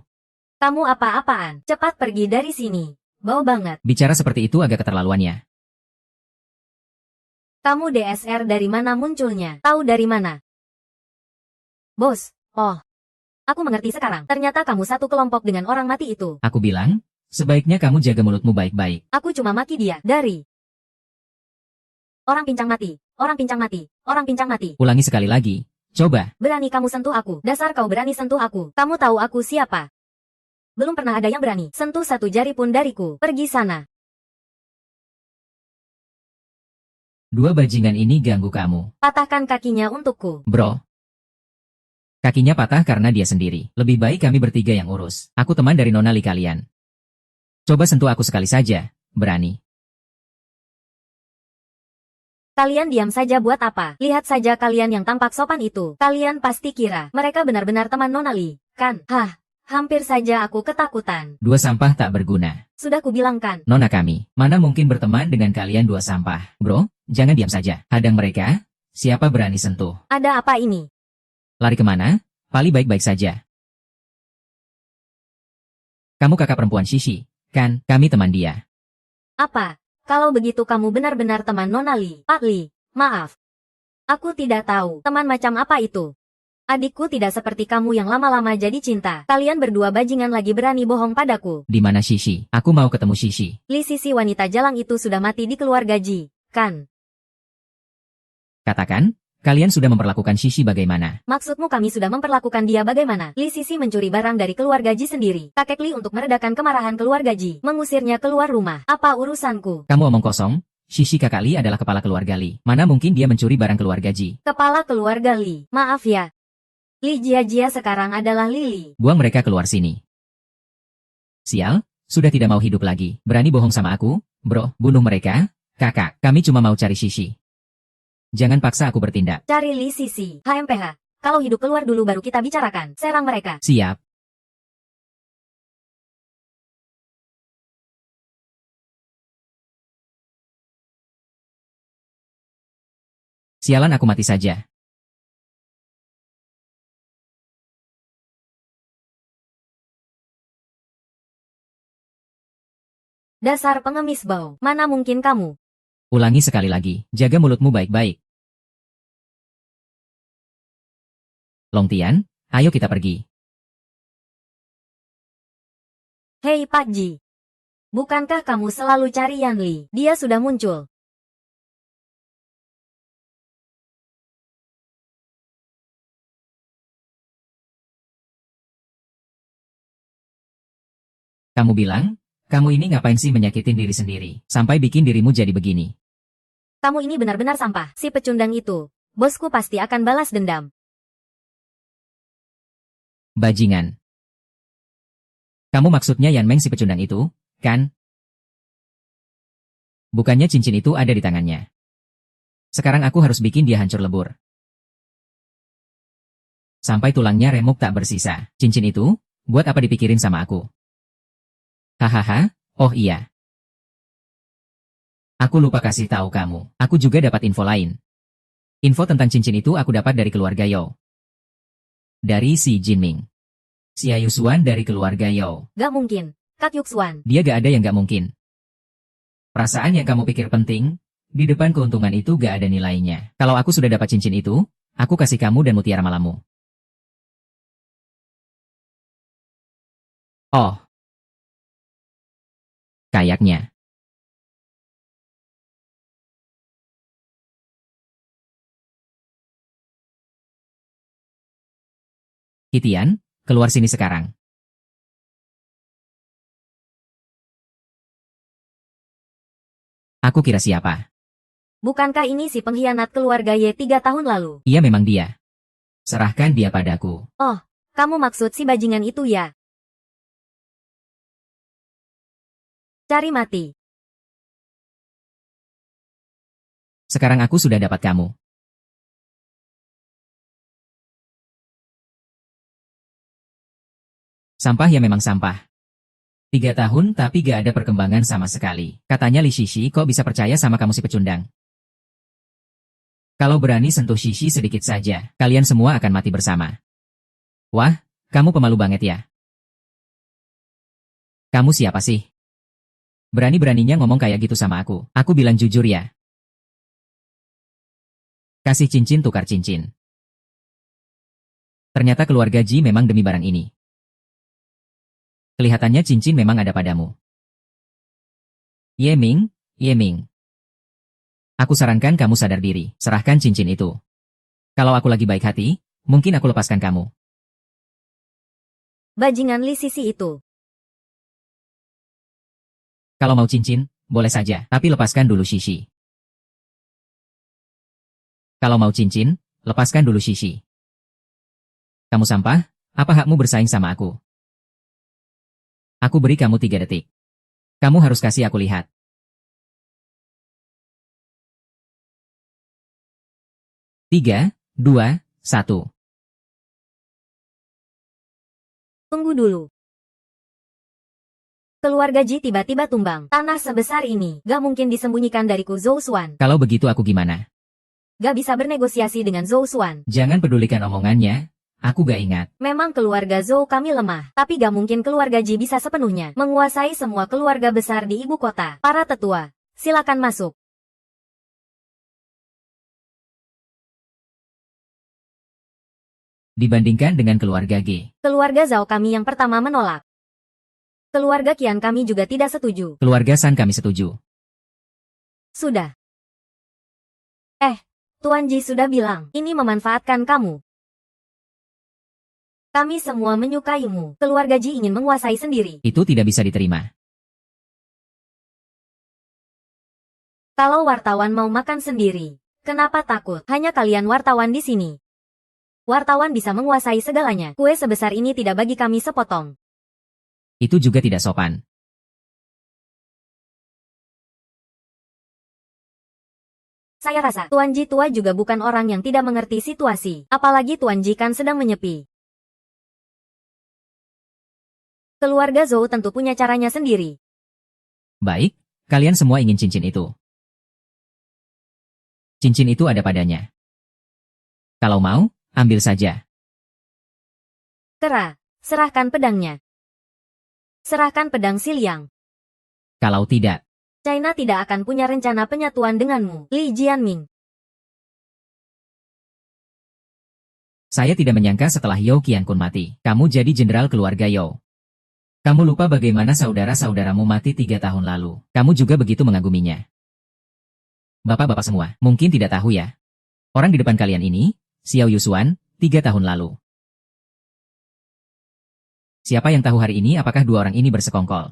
Kamu apa-apaan? Cepat pergi dari sini. Bau banget. Bicara seperti itu agak keterlaluannya. Kamu DSR dari mana munculnya? Tahu dari mana? Bos, oh. Aku mengerti sekarang. Ternyata kamu satu kelompok dengan orang mati itu. Aku bilang, sebaiknya kamu jaga mulutmu baik-baik. Aku cuma maki dia. Dari orang pincang mati. Orang pincang mati. Orang pincang mati. Ulangi sekali lagi. Coba. Berani kamu sentuh aku. Dasar kau berani sentuh aku. Kamu tahu aku siapa? Belum pernah ada yang berani sentuh satu jari pun dariku. Pergi sana. Dua bajingan ini ganggu kamu. Patahkan kakinya untukku. Bro. Kakinya patah karena dia sendiri. Lebih baik kami bertiga yang urus. Aku teman dari Nona Li kalian. Coba sentuh aku sekali saja. Berani. Kalian diam saja buat apa? Lihat saja kalian yang tampak sopan itu. Kalian pasti kira mereka benar-benar teman Nona Li, kan? Hah, hampir saja aku ketakutan. Dua sampah tak berguna. Sudah kubilangkan. Nona kami, mana mungkin berteman dengan kalian dua sampah. Bro, jangan diam saja. Hadang mereka. Siapa berani sentuh? Ada apa ini? Lari kemana? Pali baik-baik saja. Kamu kakak perempuan Shishi, kan? Kami teman dia. Apa? Kalau begitu kamu benar-benar teman Nona Li. Pak Li, maaf. Aku tidak tahu teman macam apa itu. Adikku tidak seperti kamu yang lama-lama jadi cinta. Kalian berdua bajingan lagi berani bohong padaku. Di mana Shishi? Aku mau ketemu Shishi. Li Sisi wanita jalang itu sudah mati di keluarga Ji, kan? Katakan, kalian sudah memperlakukan Shishi bagaimana? Maksudmu kami sudah memperlakukan dia bagaimana? Li Sisi mencuri barang dari keluarga Ji sendiri. Kakek Li untuk meredakan kemarahan keluarga Ji, mengusirnya keluar rumah. Apa urusanku? Kamu omong kosong. Shishi kakak Li adalah kepala keluarga Li. Mana mungkin dia mencuri barang keluarga Ji? Kepala keluarga Li. Maaf ya. Li Jia sekarang adalah Lili. Buang mereka keluar sini. Sial, sudah tidak mau hidup lagi. Berani bohong sama aku? Bro, bunuh mereka. Kakak, kami cuma mau cari Shishi. Jangan paksa aku bertindak. Cari Li Sisi. HMPH. Kalau hidup keluar dulu baru kita bicarakan. Serang mereka. Siap. Sialan aku mati saja. Dasar pengemis bau. Mana mungkin kamu? Ulangi sekali lagi. Jaga mulutmu baik-baik. Long Tian, ayo kita pergi. Hei Pak Ji. Bukankah kamu selalu cari Yan Li? Dia sudah muncul. Kamu bilang, kamu ini ngapain sih menyakitin diri sendiri, sampai bikin dirimu jadi begini? Kamu ini benar-benar sampah. Si pecundang itu. Bosku pasti akan balas dendam. Bajingan. Kamu maksudnya Yan Meng si pecundang itu, kan? Bukannya cincin itu ada di tangannya. Sekarang aku harus bikin dia hancur lebur. Sampai tulangnya remuk tak bersisa. Cincin itu, buat apa dipikirin sama aku? Hahaha, oh iya. Aku lupa kasih tahu kamu. Aku juga dapat info lain. Info tentang cincin itu aku dapat dari keluarga Yao. Dari si Jinming. Si Ayusuan dari keluarga Yao. Gak mungkin. Kak Yuxuan. Dia gak ada yang gak mungkin. Perasaan yang kamu pikir penting, di depan keuntungan itu gak ada nilainya. Kalau aku sudah dapat cincin itu, aku kasih kamu dan mutiara malammu. Oh. Kayaknya. Hitian, keluar sini sekarang. Aku kira siapa? Bukankah ini si pengkhianat keluarga Y 3 tahun lalu? Iya memang dia. Serahkan dia padaku. Oh, kamu maksud si bajingan itu ya? Cari mati. Sekarang aku sudah dapat kamu. Sampah ya memang sampah. 3 tahun tapi gak ada perkembangan sama sekali. Katanya Li Shishi kok bisa percaya sama kamu si pecundang. Kalau berani sentuh Shishi sedikit saja, kalian semua akan mati bersama. Wah, kamu pemalu banget ya. Kamu siapa sih? Berani-beraninya ngomong kayak gitu sama aku. Aku bilang jujur ya. Kasih cincin tukar cincin. Ternyata keluarga Ji memang demi barang ini. Kelihatannya cincin memang ada padamu. Yeming, Yeming. Aku sarankan kamu sadar diri, serahkan cincin itu. Kalau aku lagi baik hati, mungkin aku lepaskan kamu. Bajingan Li Sisi itu. Kalau mau cincin, boleh saja, tapi lepaskan dulu Shishi. Kalau mau cincin, lepaskan dulu Shishi. Kamu sampah, apa hakmu bersaing sama aku? Aku beri kamu 3 detik. Kamu harus kasih aku lihat. 3, 2, 1. Tunggu dulu. Keluarga Ji tiba-tiba tumbang. Tanah sebesar ini, gak mungkin disembunyikan dariku Zhou Xuan. Kalau begitu aku gimana? Gak bisa bernegosiasi dengan Zhou Xuan. Jangan pedulikan omongannya, aku gak ingat. Memang keluarga Zhou kami lemah, tapi gak mungkin keluarga Ji bisa sepenuhnya menguasai semua keluarga besar di ibu kota. Para tetua, silakan masuk. Dibandingkan dengan keluarga G. Keluarga Zhao kami yang pertama menolak. Keluarga Qian kami juga tidak setuju. Keluarga San kami setuju. Sudah. Tuan Ji sudah bilang, ini memanfaatkan kamu. Kami semua menyukaimu. Keluarga Ji ingin menguasai sendiri. Itu tidak bisa diterima. Kalau wartawan mau makan sendiri, kenapa takut? Hanya kalian wartawan di sini. Wartawan bisa menguasai segalanya. Kue sebesar ini tidak bagi kami sepotong. Itu juga tidak sopan. Saya rasa Tuan Ji tua juga bukan orang yang tidak mengerti situasi. Apalagi Tuan Ji kan sedang menyepi. Keluarga Zhou tentu punya caranya sendiri. Baik, kalian semua ingin cincin itu. Cincin itu ada padanya. Kalau mau, ambil saja. Kera, serahkan pedangnya. Serahkan pedang Si Liang. Kalau tidak, China tidak akan punya rencana penyatuan denganmu, Li Jianming. saya tidak menyangka setelah Yao Qiankun mati, kamu jadi jenderal keluarga Yao. Kamu lupa bagaimana saudara-saudaramu mati 3 tahun lalu. Kamu juga begitu mengaguminya. Bapak-bapak semua, mungkin tidak tahu ya. Orang di depan kalian ini, Xiao Yusuan, 3 tahun lalu. Siapa yang tahu hari ini apakah 2 orang ini bersekongkol?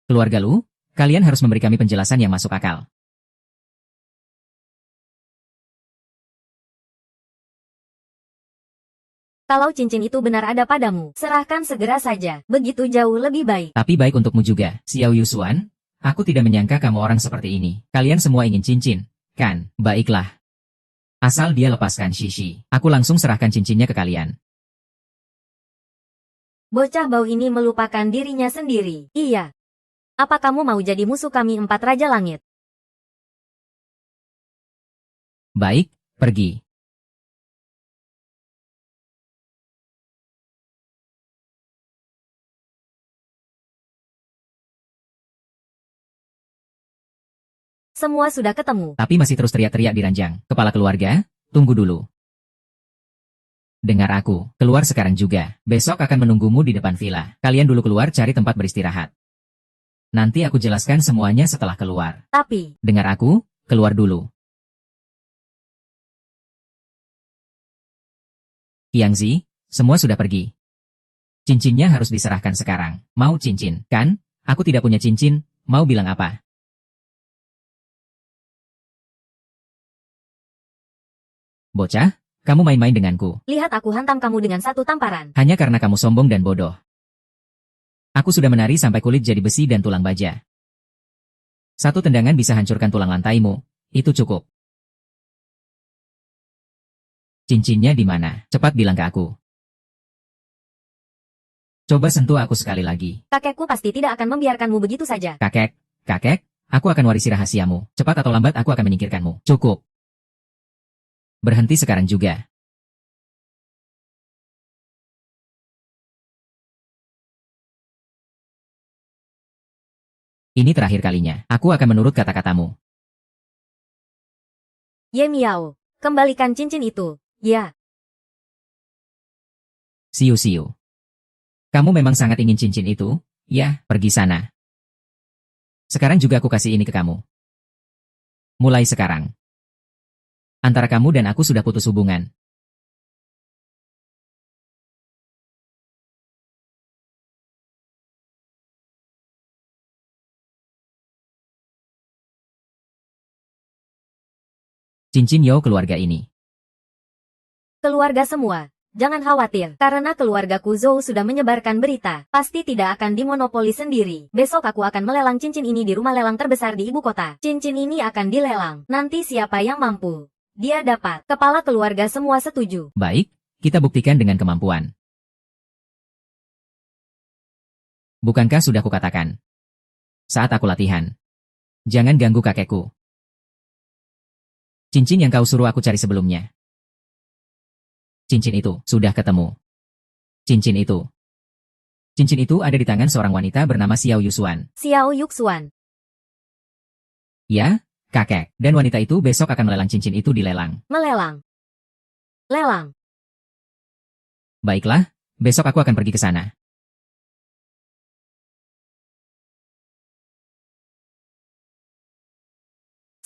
Keluarga Lu, kalian harus memberi kami penjelasan yang masuk akal. Kalau cincin itu benar ada padamu, serahkan segera saja. Begitu jauh lebih baik. Tapi baik untukmu juga, Xiao Yusuan. Aku tidak menyangka kamu orang seperti ini. Kalian semua ingin cincin, kan? Baiklah. Asal dia lepaskan Shishi, aku langsung serahkan cincinnya ke kalian. Bocah bau ini melupakan dirinya sendiri. Iya. Apa kamu mau jadi musuh kami 4 Raja Langit? Baik, pergi. Semua sudah ketemu. Tapi masih terus teriak-teriak di ranjang. Kepala keluarga, tunggu dulu. Dengar aku, keluar sekarang juga. Besok akan menunggumu di depan villa. Kalian dulu keluar cari tempat beristirahat. Nanti aku jelaskan semuanya setelah keluar. Tapi, Dengar aku, keluar dulu. Qiangzi, semua sudah pergi. Cincinnya harus diserahkan sekarang. Mau cincin, kan? Aku tidak punya cincin, mau bilang apa? Bocah, kamu main-main denganku. lihat aku hantam kamu dengan 1 tamparan. Hanya karena kamu sombong dan bodoh. Aku sudah menari sampai kulit jadi besi dan tulang baja. Satu tendangan bisa hancurkan tulang lantaimu. Itu cukup. Cincinnya di mana? Cepat bilang ke aku. Coba sentuh aku sekali lagi. Kakekku pasti tidak akan membiarkanmu begitu saja. Kakek, aku akan warisi rahasiamu. Cepat atau lambat aku akan menyingkirkanmu. Cukup. Berhenti sekarang juga. Ini terakhir kalinya. Aku akan menurut kata-katamu. Ye Miao, kembalikan cincin itu. Ya. Siu. Kamu memang sangat ingin cincin itu? Ya, pergi sana. Sekarang juga aku kasih ini ke kamu. Mulai sekarang. Antara kamu dan aku sudah putus hubungan. Cincin Yo keluarga ini. Keluarga semua. Jangan khawatir, karena keluargaku Zhou sudah menyebarkan berita. Pasti tidak akan dimonopoli sendiri. Besok aku akan melelang cincin ini di rumah lelang terbesar di ibu kota. Cincin ini akan dilelang. Nanti siapa yang mampu, dia dapat. Kepala keluarga semua setuju. Baik, kita buktikan dengan kemampuan. Bukankah sudah kukatakan? Saat aku latihan. Jangan ganggu kakekku. Cincin yang kau suruh aku cari sebelumnya. Cincin itu sudah ketemu. Cincin itu ada di tangan seorang wanita bernama Xiao Yusuan. Xiao Yuxuan. Ya, kakek. Dan wanita itu besok akan melelang cincin itu di lelang. Melelang. Lelang. Baiklah, besok aku akan pergi ke sana.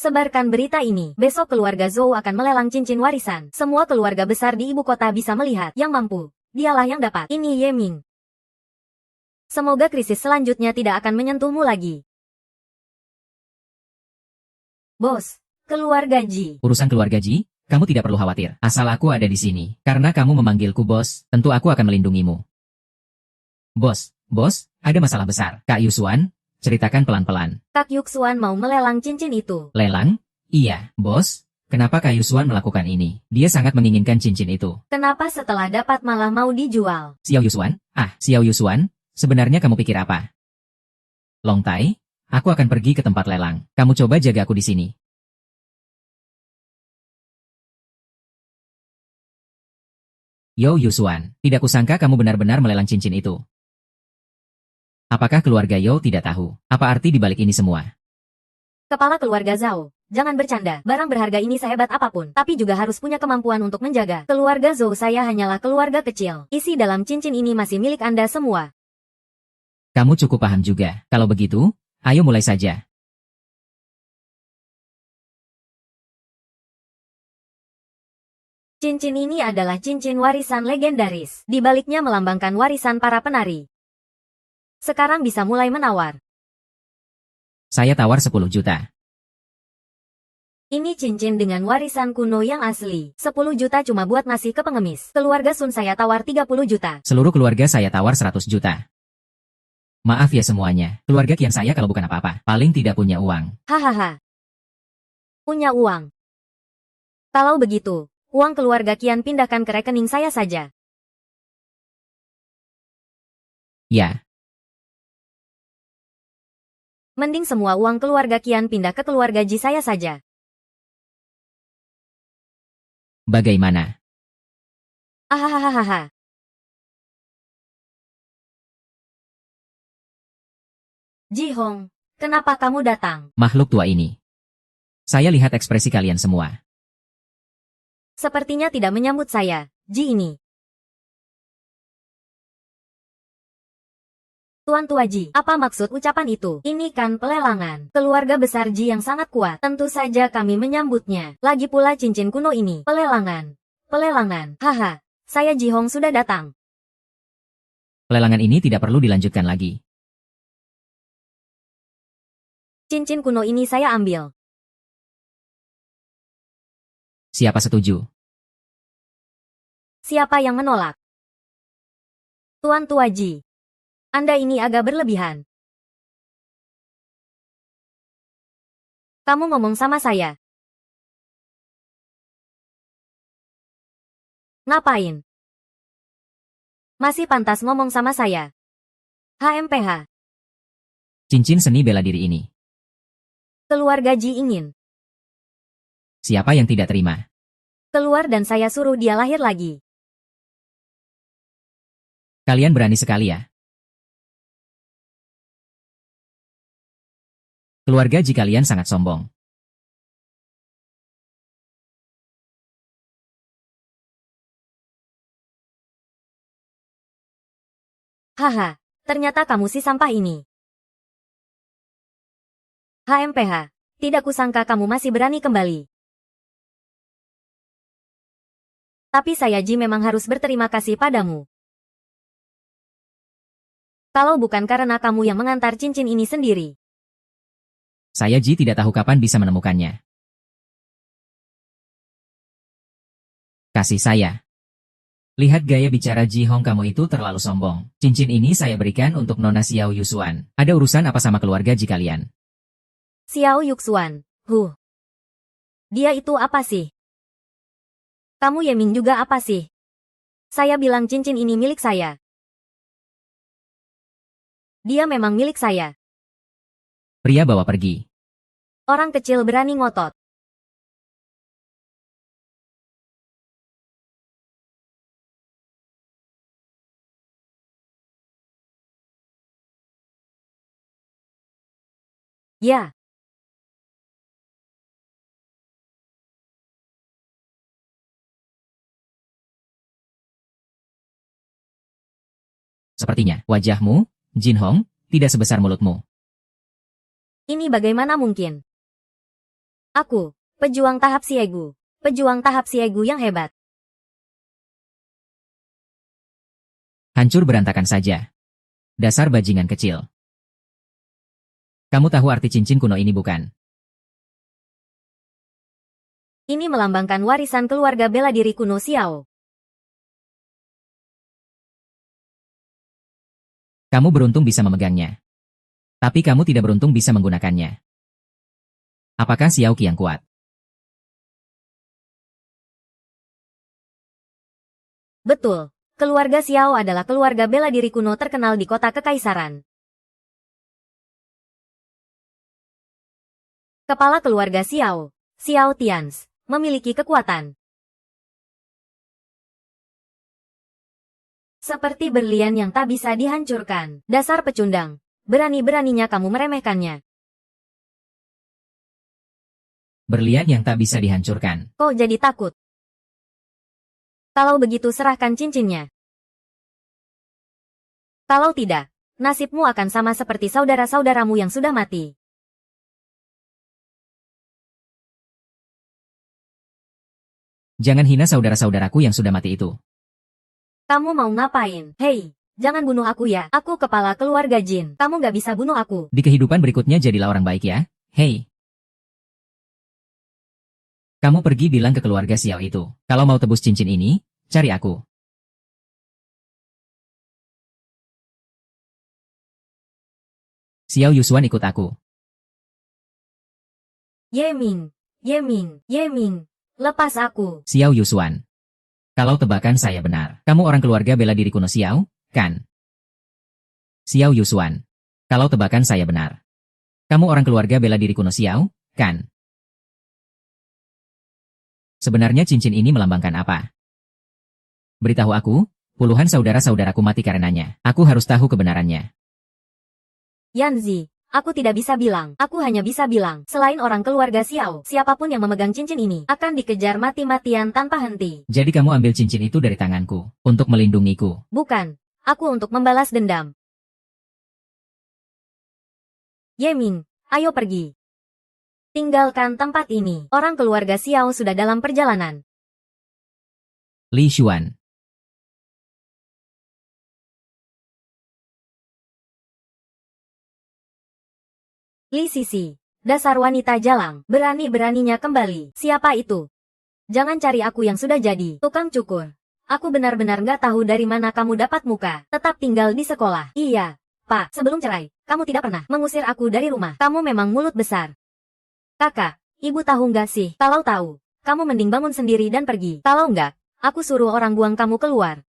Sebarkan berita ini. Besok keluarga Zhou akan melelang cincin warisan. Semua keluarga besar di ibu kota bisa melihat. Yang mampu, dialah yang dapat. Ini Ye Ming. Semoga krisis selanjutnya tidak akan menyentuhmu lagi. Bos, keluarga Ji. Urusan keluarga Ji, kamu tidak perlu khawatir. Asal aku ada di sini. Karena kamu memanggilku bos, tentu aku akan melindungimu. Bos, ada masalah besar. Kak Yusuan, ceritakan pelan-pelan. Kak Yuxuan mau melelang cincin itu. Lelang? Iya, bos. Kenapa Kak Yusuan melakukan ini? Dia sangat menginginkan cincin itu. Kenapa setelah dapat malah mau dijual? Xiao Yusuan, sebenarnya kamu pikir apa? Long Tai, aku akan pergi ke tempat lelang. Kamu coba jaga aku di sini. Yo Yusuan, tidak kusangka kamu benar-benar melelang cincin itu. Apakah keluarga Yo tidak tahu? Apa arti dibalik ini semua? Kepala keluarga Zhao, jangan bercanda. Barang berharga ini sehebat apapun, tapi juga harus punya kemampuan untuk menjaga. Keluarga Zhou saya hanyalah keluarga kecil. Isi dalam cincin ini masih milik Anda semua. Kamu cukup paham juga. Kalau begitu, ayo mulai saja. Cincin ini adalah cincin warisan legendaris. Di baliknya melambangkan warisan para penari. Sekarang bisa mulai menawar. Saya tawar 10 juta. Ini cincin dengan warisan kuno yang asli. 10 juta cuma buat ngasih ke pengemis. Keluarga Sun saya tawar 30 juta. Seluruh keluarga saya tawar 100 juta. Maaf ya semuanya, keluarga Kian saya kalau bukan apa-apa, paling tidak punya uang. Hahaha. Punya uang. Kalau begitu, uang keluarga Kian pindahkan ke rekening saya saja. Ya. Mending semua uang keluarga Kian pindah ke keluarga Ji saya saja. Bagaimana? Ahahaha. Ji Hong, kenapa kamu datang? Makhluk tua ini. Saya lihat ekspresi kalian semua. Sepertinya tidak menyambut saya, Ji ini. Tuan Tua Ji, apa maksud ucapan itu? Ini kan pelelangan. Keluarga besar Ji yang sangat kuat. Tentu saja kami menyambutnya. Lagi pula cincin kuno ini. Pelelangan. Pelelangan. Haha. Saya Ji Hong sudah datang. Pelelangan ini tidak perlu dilanjutkan lagi. Cincin kuno ini saya ambil. Siapa setuju? Siapa yang menolak? Tuan Tua Ji. Anda ini agak berlebihan. Kamu ngomong sama saya. Ngapain? Masih pantas ngomong sama saya. HMPH. Cincin seni bela diri ini. Keluarga Ji ingin. Siapa yang tidak terima? Keluar dan saya suruh dia lahir lagi. Kalian berani sekali ya. Keluarga Ji kalian sangat sombong. Haha, ternyata kamu si sampah ini. HMPH, tidak kusangka kamu masih berani kembali. Tapi saya Ji memang harus berterima kasih padamu. Kalau bukan karena kamu yang mengantar cincin ini sendiri. Saya Ji tidak tahu kapan bisa menemukannya. Kasih saya. Lihat gaya bicara Ji Hong kamu itu terlalu sombong. Cincin ini saya berikan untuk Nona Xiao Yusuan. Ada urusan apa sama keluarga Ji kalian? Xiao Yuxuan, dia itu apa sih? Kamu Yeming juga apa sih? Saya bilang cincin ini milik saya. Dia memang milik saya. Pria bawa pergi. Orang kecil berani ngotot. Ya. Sepertinya, wajahmu, Jin Hong, tidak sebesar mulutmu. Ini bagaimana mungkin? Aku, pejuang tahap Siegu. Pejuang tahap Siegu yang hebat. Hancur berantakan saja. Dasar bajingan kecil. Kamu tahu arti cincin kuno ini bukan? Ini melambangkan warisan keluarga bela diri kuno Xiao. Kamu beruntung bisa memegangnya. Tapi kamu tidak beruntung bisa menggunakannya. Apakah Xiao Qi yang kuat? Betul, keluarga Xiao adalah keluarga bela diri kuno terkenal di kota kekaisaran. Kepala keluarga Xiao, Xiao Tians, memiliki kekuatan. Seperti berlian yang tak bisa dihancurkan. Dasar pecundang. Berani-beraninya kamu meremehkannya. Berlian yang tak bisa dihancurkan. Kok jadi takut? Kalau begitu serahkan cincinnya. Kalau tidak, nasibmu akan sama seperti saudara-saudaramu yang sudah mati. Jangan hina saudara-saudaraku yang sudah mati itu. Kamu mau ngapain? Hei, jangan bunuh aku ya. Aku kepala keluarga Jin. Kamu gak bisa bunuh aku. Di kehidupan berikutnya jadilah orang baik ya. Hei. Kamu pergi bilang ke keluarga Xiao itu. Kalau mau tebus cincin ini, cari aku. Xiao Yusuan ikut aku. Yeming, Yeming, Yeming. Lepas aku. Xiao Yusuan. Kalau tebakan saya benar, kamu orang keluarga bela diri kuno Xiao, kan? Xiao Yusuan. Kalau tebakan saya benar. Kamu orang keluarga bela diri kuno Xiao, kan? Sebenarnya cincin ini melambangkan apa? Beritahu aku, puluhan saudara-saudaraku mati karenanya. Aku harus tahu kebenarannya. Yanzi, aku tidak bisa bilang. Aku hanya bisa bilang, selain orang keluarga Xiao, siapapun yang memegang cincin ini akan dikejar mati-matian tanpa henti. Jadi kamu ambil cincin itu dari tanganku, untuk melindungiku. Bukan, aku untuk membalas dendam. Yeming, ayo pergi. Tinggalkan tempat ini. Orang keluarga Xiao sudah dalam perjalanan. Li Xuan. Li Sisi, dasar wanita jalang, berani-beraninya kembali. Siapa itu? Jangan cari aku yang sudah jadi tukang cukur. Aku benar-benar nggak tahu dari mana kamu dapat muka. Tetap tinggal di sekolah. Iya, Pak, sebelum cerai, kamu tidak pernah mengusir aku dari rumah. Kamu memang mulut besar. Kakak, ibu tahu nggak sih? Kalau tahu, kamu mending bangun sendiri dan pergi. Kalau nggak, aku suruh orang buang kamu keluar.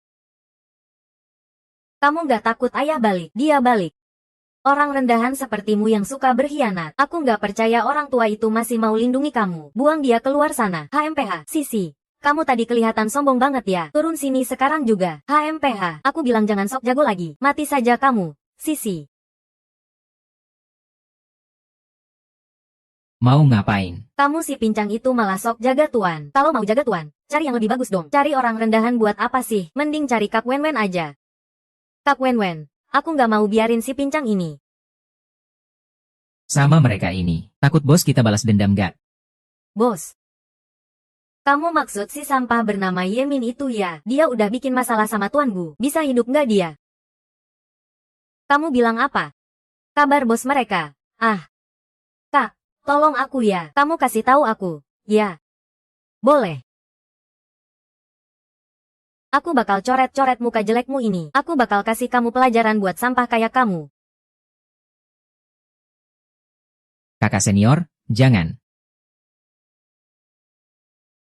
Kamu nggak takut ayah balik? Dia balik. Orang rendahan sepertimu yang suka berkhianat. Aku nggak percaya orang tua itu masih mau lindungi kamu. Buang dia keluar sana. HMPH, Sisi. Kamu tadi kelihatan sombong banget ya. Turun sini sekarang juga. HMPH, aku bilang jangan sok jago lagi. Mati saja kamu, Sisi. Mau ngapain? Kamu si pincang itu malah sok jaga tuan. Kalau mau jaga tuan, cari yang lebih bagus dong. Cari orang rendahan buat apa sih? Mending cari Kak Wen-Wen aja. Kak Wen-Wen, aku nggak mau biarin si pincang ini. Sama mereka ini. Takut bos kita balas dendam gak? Bos. Kamu maksud si sampah bernama Yemin itu ya? Dia udah bikin masalah sama Tuan Gu. Bisa hidup nggak dia? Kamu bilang apa? Kabar bos mereka? Ah. Kak, tolong aku ya. Kamu kasih tahu aku. Ya. Boleh. Aku bakal coret-coret muka jelekmu ini. Aku bakal kasih kamu pelajaran buat sampah kayak kamu. Kakak senior, jangan.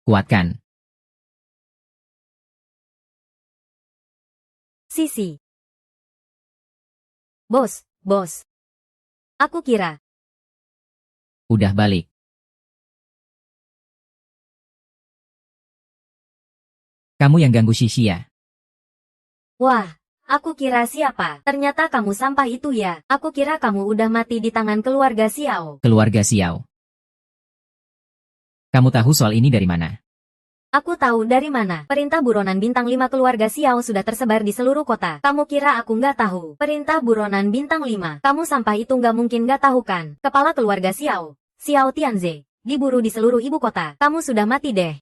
Kuatkan. Sisi. Bos, bos. Aku kira. Udah balik. Kamu yang ganggu Shishi ya? Wah, aku kira siapa? Ternyata kamu sampah itu ya. Aku kira kamu udah mati di tangan keluarga Xiao. Keluarga Xiao. Kamu tahu soal ini dari mana? Aku tahu dari mana. Perintah buronan bintang 5 keluarga Xiao sudah tersebar di seluruh kota. Kamu kira aku nggak tahu? Perintah buronan bintang 5. Kamu sampah itu nggak mungkin nggak tahu kan? Kepala keluarga Xiao, Xiao Tianze, diburu di seluruh ibu kota. Kamu sudah mati deh.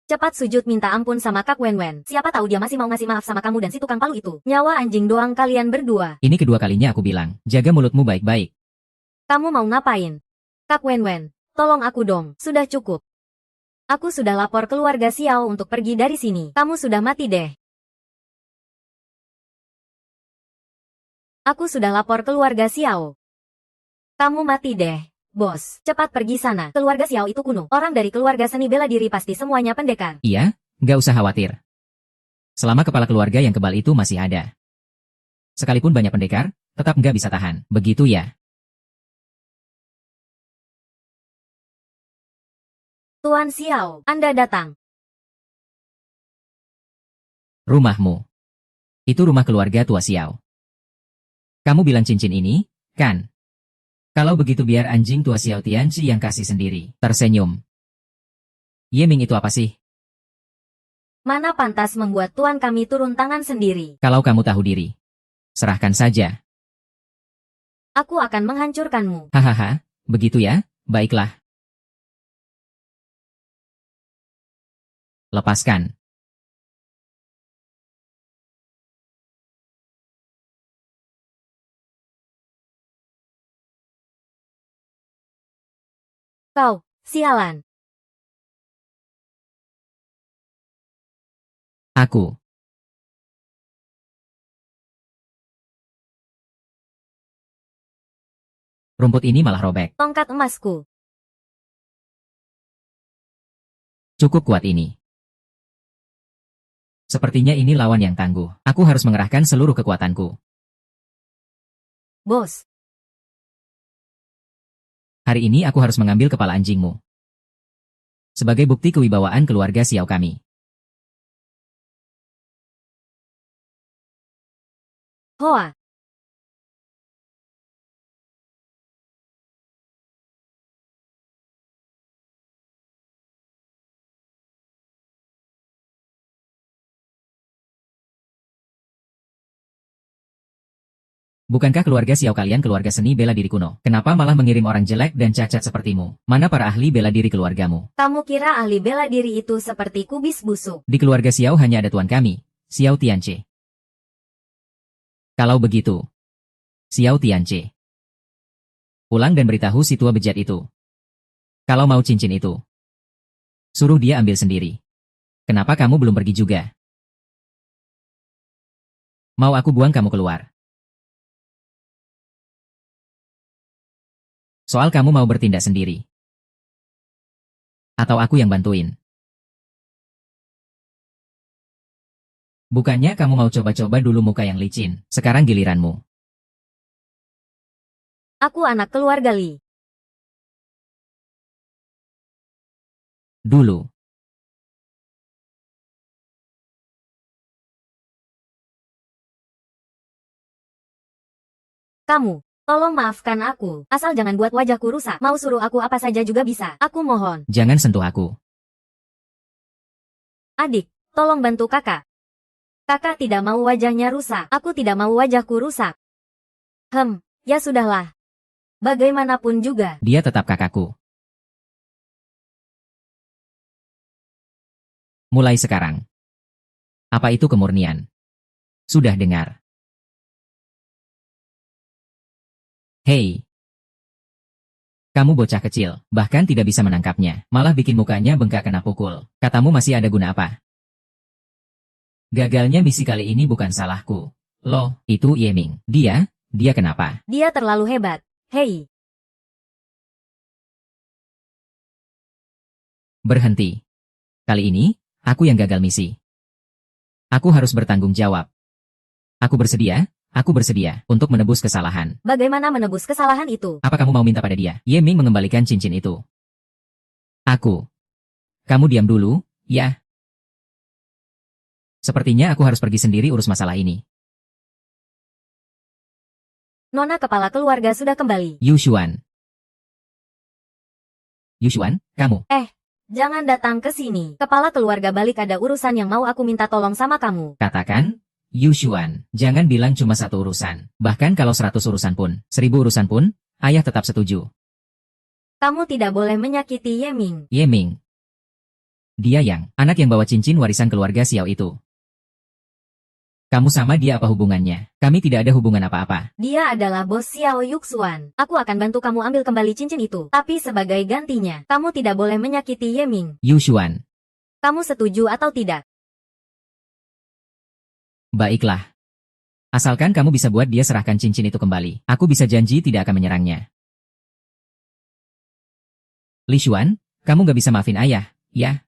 Cepat sujud minta ampun sama Kak Wen-Wen. Siapa tahu dia masih mau ngasih maaf sama kamu dan si tukang palu itu. Nyawa anjing doang kalian berdua. Ini kedua kalinya aku bilang, jaga mulutmu baik-baik. Kamu mau ngapain? Kak Wen-Wen, tolong aku dong. Sudah cukup. Aku sudah lapor keluarga Xiao untuk pergi dari sini. Kamu sudah mati deh. Aku sudah lapor keluarga Xiao. Kamu mati deh, bos. Cepat pergi sana. Keluarga Xiao itu kuno. Orang dari keluarga seni bela diri pasti semuanya pendekar. Iya, nggak usah khawatir. Selama kepala keluarga yang kebal itu masih ada. Sekalipun banyak pendekar, tetap nggak bisa tahan. Begitu ya? Tuan Xiao, Anda datang. Rumahmu. Itu rumah keluarga tua Xiao. Kamu bilang cincin ini, kan? Kalau begitu biar anjing tua Xiao Tianchi yang kasih sendiri. Tersenyum. Yeming itu apa sih? Mana pantas membuat tuan kami turun tangan sendiri. Kalau kamu tahu diri. Serahkan saja. Aku akan menghancurkanmu. Hahaha, begitu ya? Baiklah. Lepaskan. Kau, sialan. Aku. Rumput ini malah robek. Tongkat emasku. Cukup kuat ini. Sepertinya ini lawan yang tangguh. Aku harus mengerahkan seluruh kekuatanku. Bos. Hari ini aku harus mengambil kepala anjingmu. Sebagai bukti kewibawaan keluarga Xiao kami. Hoa. Bukankah keluarga Xiao kalian keluarga seni bela diri kuno? Kenapa malah mengirim orang jelek dan cacat sepertimu? Mana para ahli bela diri keluargamu? Kamu kira ahli bela diri itu seperti kubis busuk? Di keluarga Xiao hanya ada tuan kami, Xiao Tianche. Kalau begitu, Xiao Tianche, pulang dan beritahu si tua bejat itu. Kalau mau cincin itu, suruh dia ambil sendiri. Kenapa kamu belum pergi juga? Mau aku buang kamu keluar? Soal kamu mau bertindak sendiri. Atau aku yang bantuin. Bukannya kamu mau coba-coba dulu muka yang licin, sekarang giliranmu. Aku anak keluarga Li. Dulu. Kamu, tolong maafkan aku. Asal jangan buat wajahku rusak. Mau suruh aku apa saja juga bisa. Aku mohon. Jangan sentuh aku. Adik, tolong bantu kakak. Kakak tidak mau wajahnya rusak. Aku tidak mau wajahku rusak. Ya sudahlah. Bagaimanapun juga. Dia tetap kakakku. Mulai sekarang. Apa itu kemurnian? Sudah dengar. Hei. Kamu bocah kecil, bahkan tidak bisa menangkapnya, malah bikin mukanya bengkak kena pukul. Katamu masih ada guna apa? Gagalnya misi kali ini bukan salahku. Loh, itu Yeming. Dia kenapa? Dia terlalu hebat. Hei. Berhenti. Kali ini, aku yang gagal misi. Aku harus bertanggung jawab. Aku bersedia untuk menebus kesalahan. Bagaimana menebus kesalahan itu? Apa kamu mau minta pada dia? Yeming mengembalikan cincin itu. Aku. Kamu diam dulu, ya. Sepertinya aku harus pergi sendiri urus masalah ini. Nona kepala keluarga sudah kembali. Yushuan. Yushuan, kamu. Jangan datang ke sini. Kepala keluarga balik ada urusan yang mau aku minta tolong sama kamu. Katakan, Yushuan, jangan bilang cuma satu urusan. Bahkan kalau 100 urusan pun, 1000 urusan pun, ayah tetap setuju. Kamu tidak boleh menyakiti Yeming. Yeming. Dia anak yang bawa cincin warisan keluarga Xiao itu. Kamu sama dia apa hubungannya? Kami tidak ada hubungan apa-apa. Dia adalah bos Xiao Yuxuan. Aku akan bantu kamu ambil kembali cincin itu. Tapi sebagai gantinya, kamu tidak boleh menyakiti Yeming. Yushuan. Kamu setuju atau tidak? Baiklah. Asalkan kamu bisa buat dia serahkan cincin itu kembali, aku bisa janji tidak akan menyerangnya. Li Xuan, kamu gak bisa maafin ayah, ya?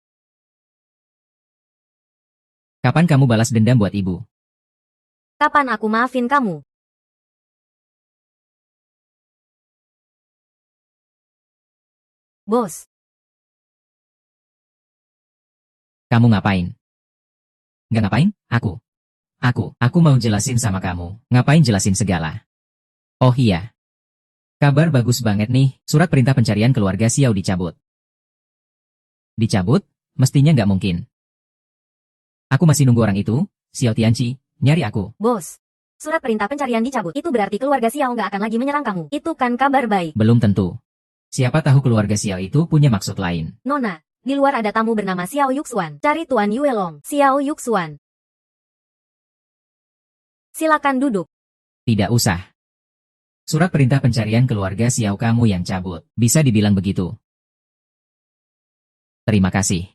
Kapan kamu balas dendam buat ibu? Kapan aku maafin kamu? Bos, Kamu ngapain? Gak ngapain? Aku mau jelasin sama kamu. Ngapain jelasin segala? Oh iya. Kabar bagus banget nih, surat perintah pencarian keluarga Xiao dicabut. Dicabut? Mestinya nggak mungkin. Aku masih nunggu orang itu, Xiao Tianqi, nyari aku. bos. Surat perintah pencarian dicabut. Itu berarti keluarga Xiao nggak akan lagi menyerang kamu. Itu kan kabar baik. Belum tentu. Siapa tahu keluarga Xiao itu punya maksud lain. Nona, di luar ada tamu bernama Xiao Yuxuan. Cari Tuan Yuelong. Xiao Yuxuan. Silakan duduk. Tidak usah. Surat perintah pencarian keluarga Xiao kamu yang cabut. Bisa dibilang begitu. Terima kasih.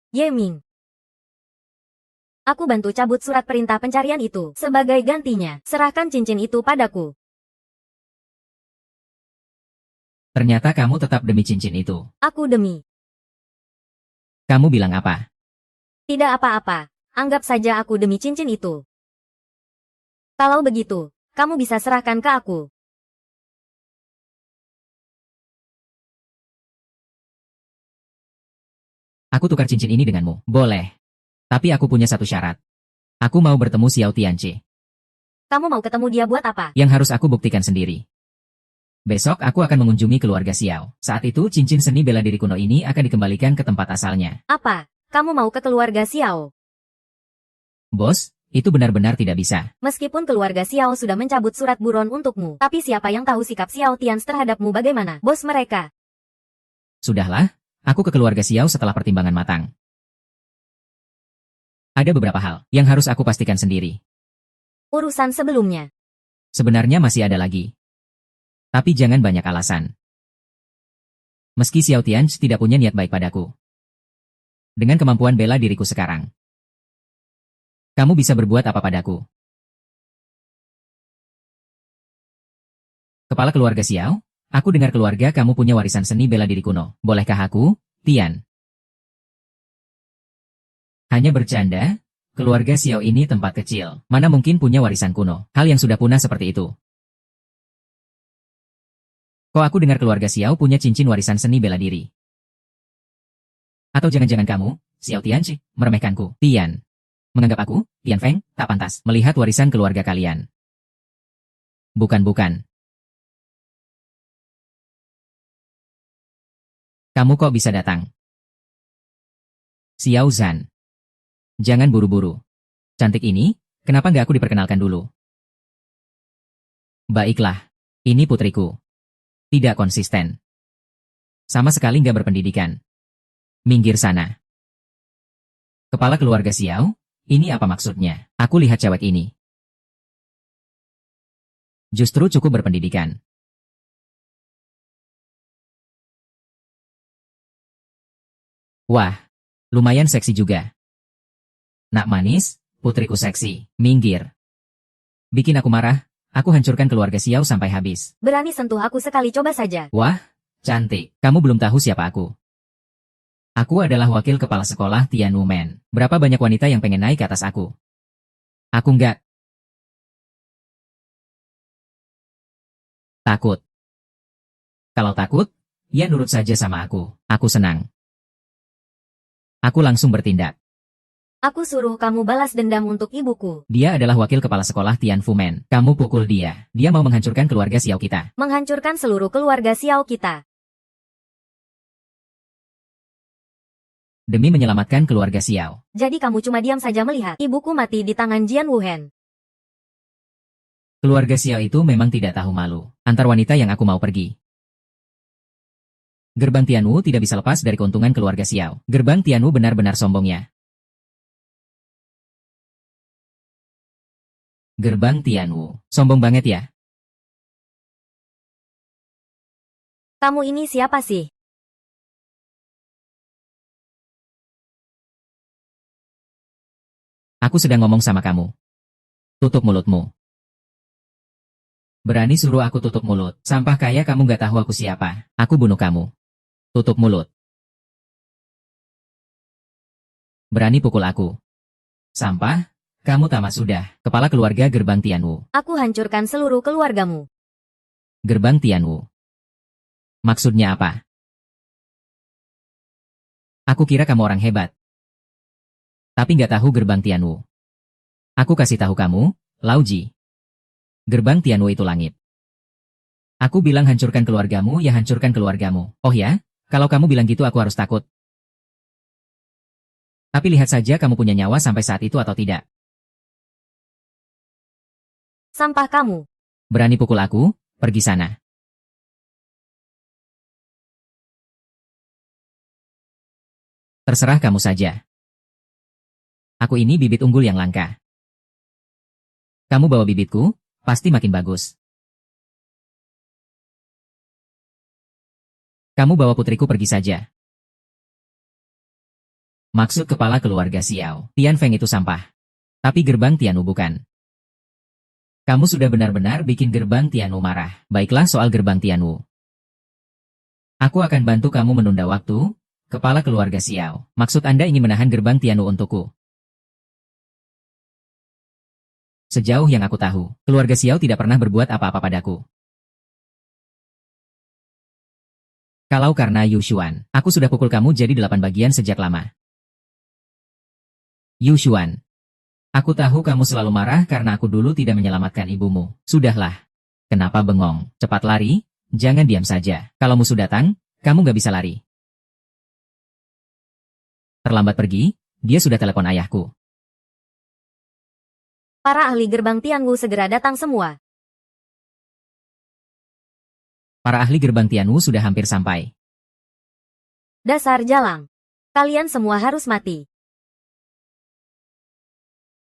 Yeming. Aku bantu cabut surat perintah pencarian itu. Sebagai gantinya, serahkan cincin itu padaku. Ternyata kamu tetap demi cincin itu. Aku demi. Kamu bilang apa? Tidak apa-apa. Anggap saja aku demi cincin itu. Kalau begitu, kamu bisa serahkan ke aku. Aku tukar cincin ini denganmu. Boleh. Tapi aku punya satu syarat. Aku mau bertemu Xiao Tianqi. Kamu mau ketemu dia buat apa? Yang harus aku buktikan sendiri. Besok aku akan mengunjungi keluarga Xiao. Saat itu cincin seni bela diri kuno ini akan dikembalikan ke tempat asalnya. Apa? Kamu mau ke keluarga Xiao? Bos, itu benar-benar tidak bisa. Meskipun keluarga Xiao sudah mencabut surat buron untukmu, tapi siapa yang tahu sikap Xiao Tians terhadapmu bagaimana? Bos mereka. Sudahlah, aku ke keluarga Xiao setelah pertimbangan matang. Ada beberapa hal yang harus aku pastikan sendiri. Urusan sebelumnya. Sebenarnya masih ada lagi. Tapi jangan banyak alasan. Meski Xiao Tians tidak punya niat baik padaku. Dengan kemampuan bela diriku sekarang, kamu bisa berbuat apa padaku? Kepala keluarga Xiao, aku dengar keluarga kamu punya warisan seni bela diri kuno. Bolehkah aku, Tian? Hanya bercanda, keluarga Xiao ini tempat kecil. Mana mungkin punya warisan kuno, hal yang sudah punah seperti itu. Kok aku dengar keluarga Xiao punya cincin warisan seni bela diri? Atau jangan-jangan kamu, Xiao Tianchi, meremehkanku, Tian? Menganggap aku, Tian Feng, tak pantas melihat warisan keluarga kalian? Bukan. Kamu kok bisa datang? Xiao Zhan. Jangan buru-buru. Cantik ini, kenapa nggak aku diperkenalkan dulu? Baiklah, ini putriku. Tidak konsisten. Sama sekali nggak berpendidikan. Minggir sana. Kepala keluarga Xiao, ini apa maksudnya? Aku lihat cewek ini. Justru cukup berpendidikan. Wah, lumayan seksi juga. Nak manis, putriku seksi, minggir. Bikin aku marah, aku hancurkan keluarga Xiao sampai habis. Berani sentuh aku sekali, coba saja. Wah, cantik, kamu belum tahu siapa aku. Aku adalah wakil kepala sekolah Tian Wumen. Berapa banyak wanita yang pengen naik ke atas aku? Aku nggak takut. Kalau takut, ya nurut saja sama aku. Aku senang. Aku langsung bertindak. Aku suruh kamu balas dendam untuk ibuku. Dia adalah wakil kepala sekolah Tian Fumen. Kamu pukul dia. Dia mau menghancurkan keluarga Xiao kita. Menghancurkan seluruh keluarga Xiao kita. Demi menyelamatkan keluarga Xiao. Jadi kamu cuma diam saja melihat ibuku mati di tangan Jian Wuhen. Keluarga Xiao itu memang tidak tahu malu. Antar wanita yang aku mau pergi. Gerbang Tianwu tidak bisa lepas dari keuntungan keluarga Xiao. Gerbang Tianwu benar-benar sombongnya. Gerbang Tianwu. Sombong banget ya. Kamu ini siapa sih? Aku sedang ngomong sama kamu. Tutup mulutmu. Berani suruh aku tutup mulut. Sampah kaya kamu gak tahu aku siapa. Aku bunuh kamu. Tutup mulut. Berani pukul aku. Sampah, kamu tamat sudah. Kepala keluarga Gerbang Tianwu. Aku hancurkan seluruh keluargamu. Gerbang Tianwu. Maksudnya apa? Aku kira kamu orang hebat. Tapi nggak tahu Gerbang Tianwu. Aku kasih tahu kamu, Lauji. Gerbang Tianwu itu langit. Aku bilang hancurkan keluargamu, ya hancurkan keluargamu. Oh ya? Kalau kamu bilang gitu aku harus takut. Tapi lihat saja kamu punya nyawa sampai saat itu atau tidak. Sampah kamu. Berani pukul aku, pergi sana. Terserah kamu saja. Aku ini bibit unggul yang langka. Kamu bawa bibitku, pasti makin bagus. Kamu bawa putriku pergi saja. Maksud kepala keluarga Xiao, Tian Feng itu sampah. Tapi gerbang Tianwu bukan. Kamu sudah benar-benar bikin gerbang Tianwu marah. Baiklah soal gerbang Tianwu. Aku akan bantu kamu menunda waktu, kepala keluarga Xiao. Maksud Anda ingin menahan gerbang Tianwu untukku? Sejauh yang aku tahu, keluarga Xiao tidak pernah berbuat apa-apa padaku. Kalau karena Yu Xuan, aku sudah pukul kamu jadi 8 bagian sejak lama. Yu Xuan. Aku tahu kamu selalu marah karena aku dulu tidak menyelamatkan ibumu. Sudahlah. Kenapa bengong? Cepat lari, jangan diam saja. Kalau musuh datang, kamu nggak bisa lari. Terlambat pergi, dia sudah telepon ayahku. Para ahli gerbang Tianwu segera datang semua. Para ahli gerbang Tianwu sudah hampir sampai. Dasar jalang. Kalian semua harus mati.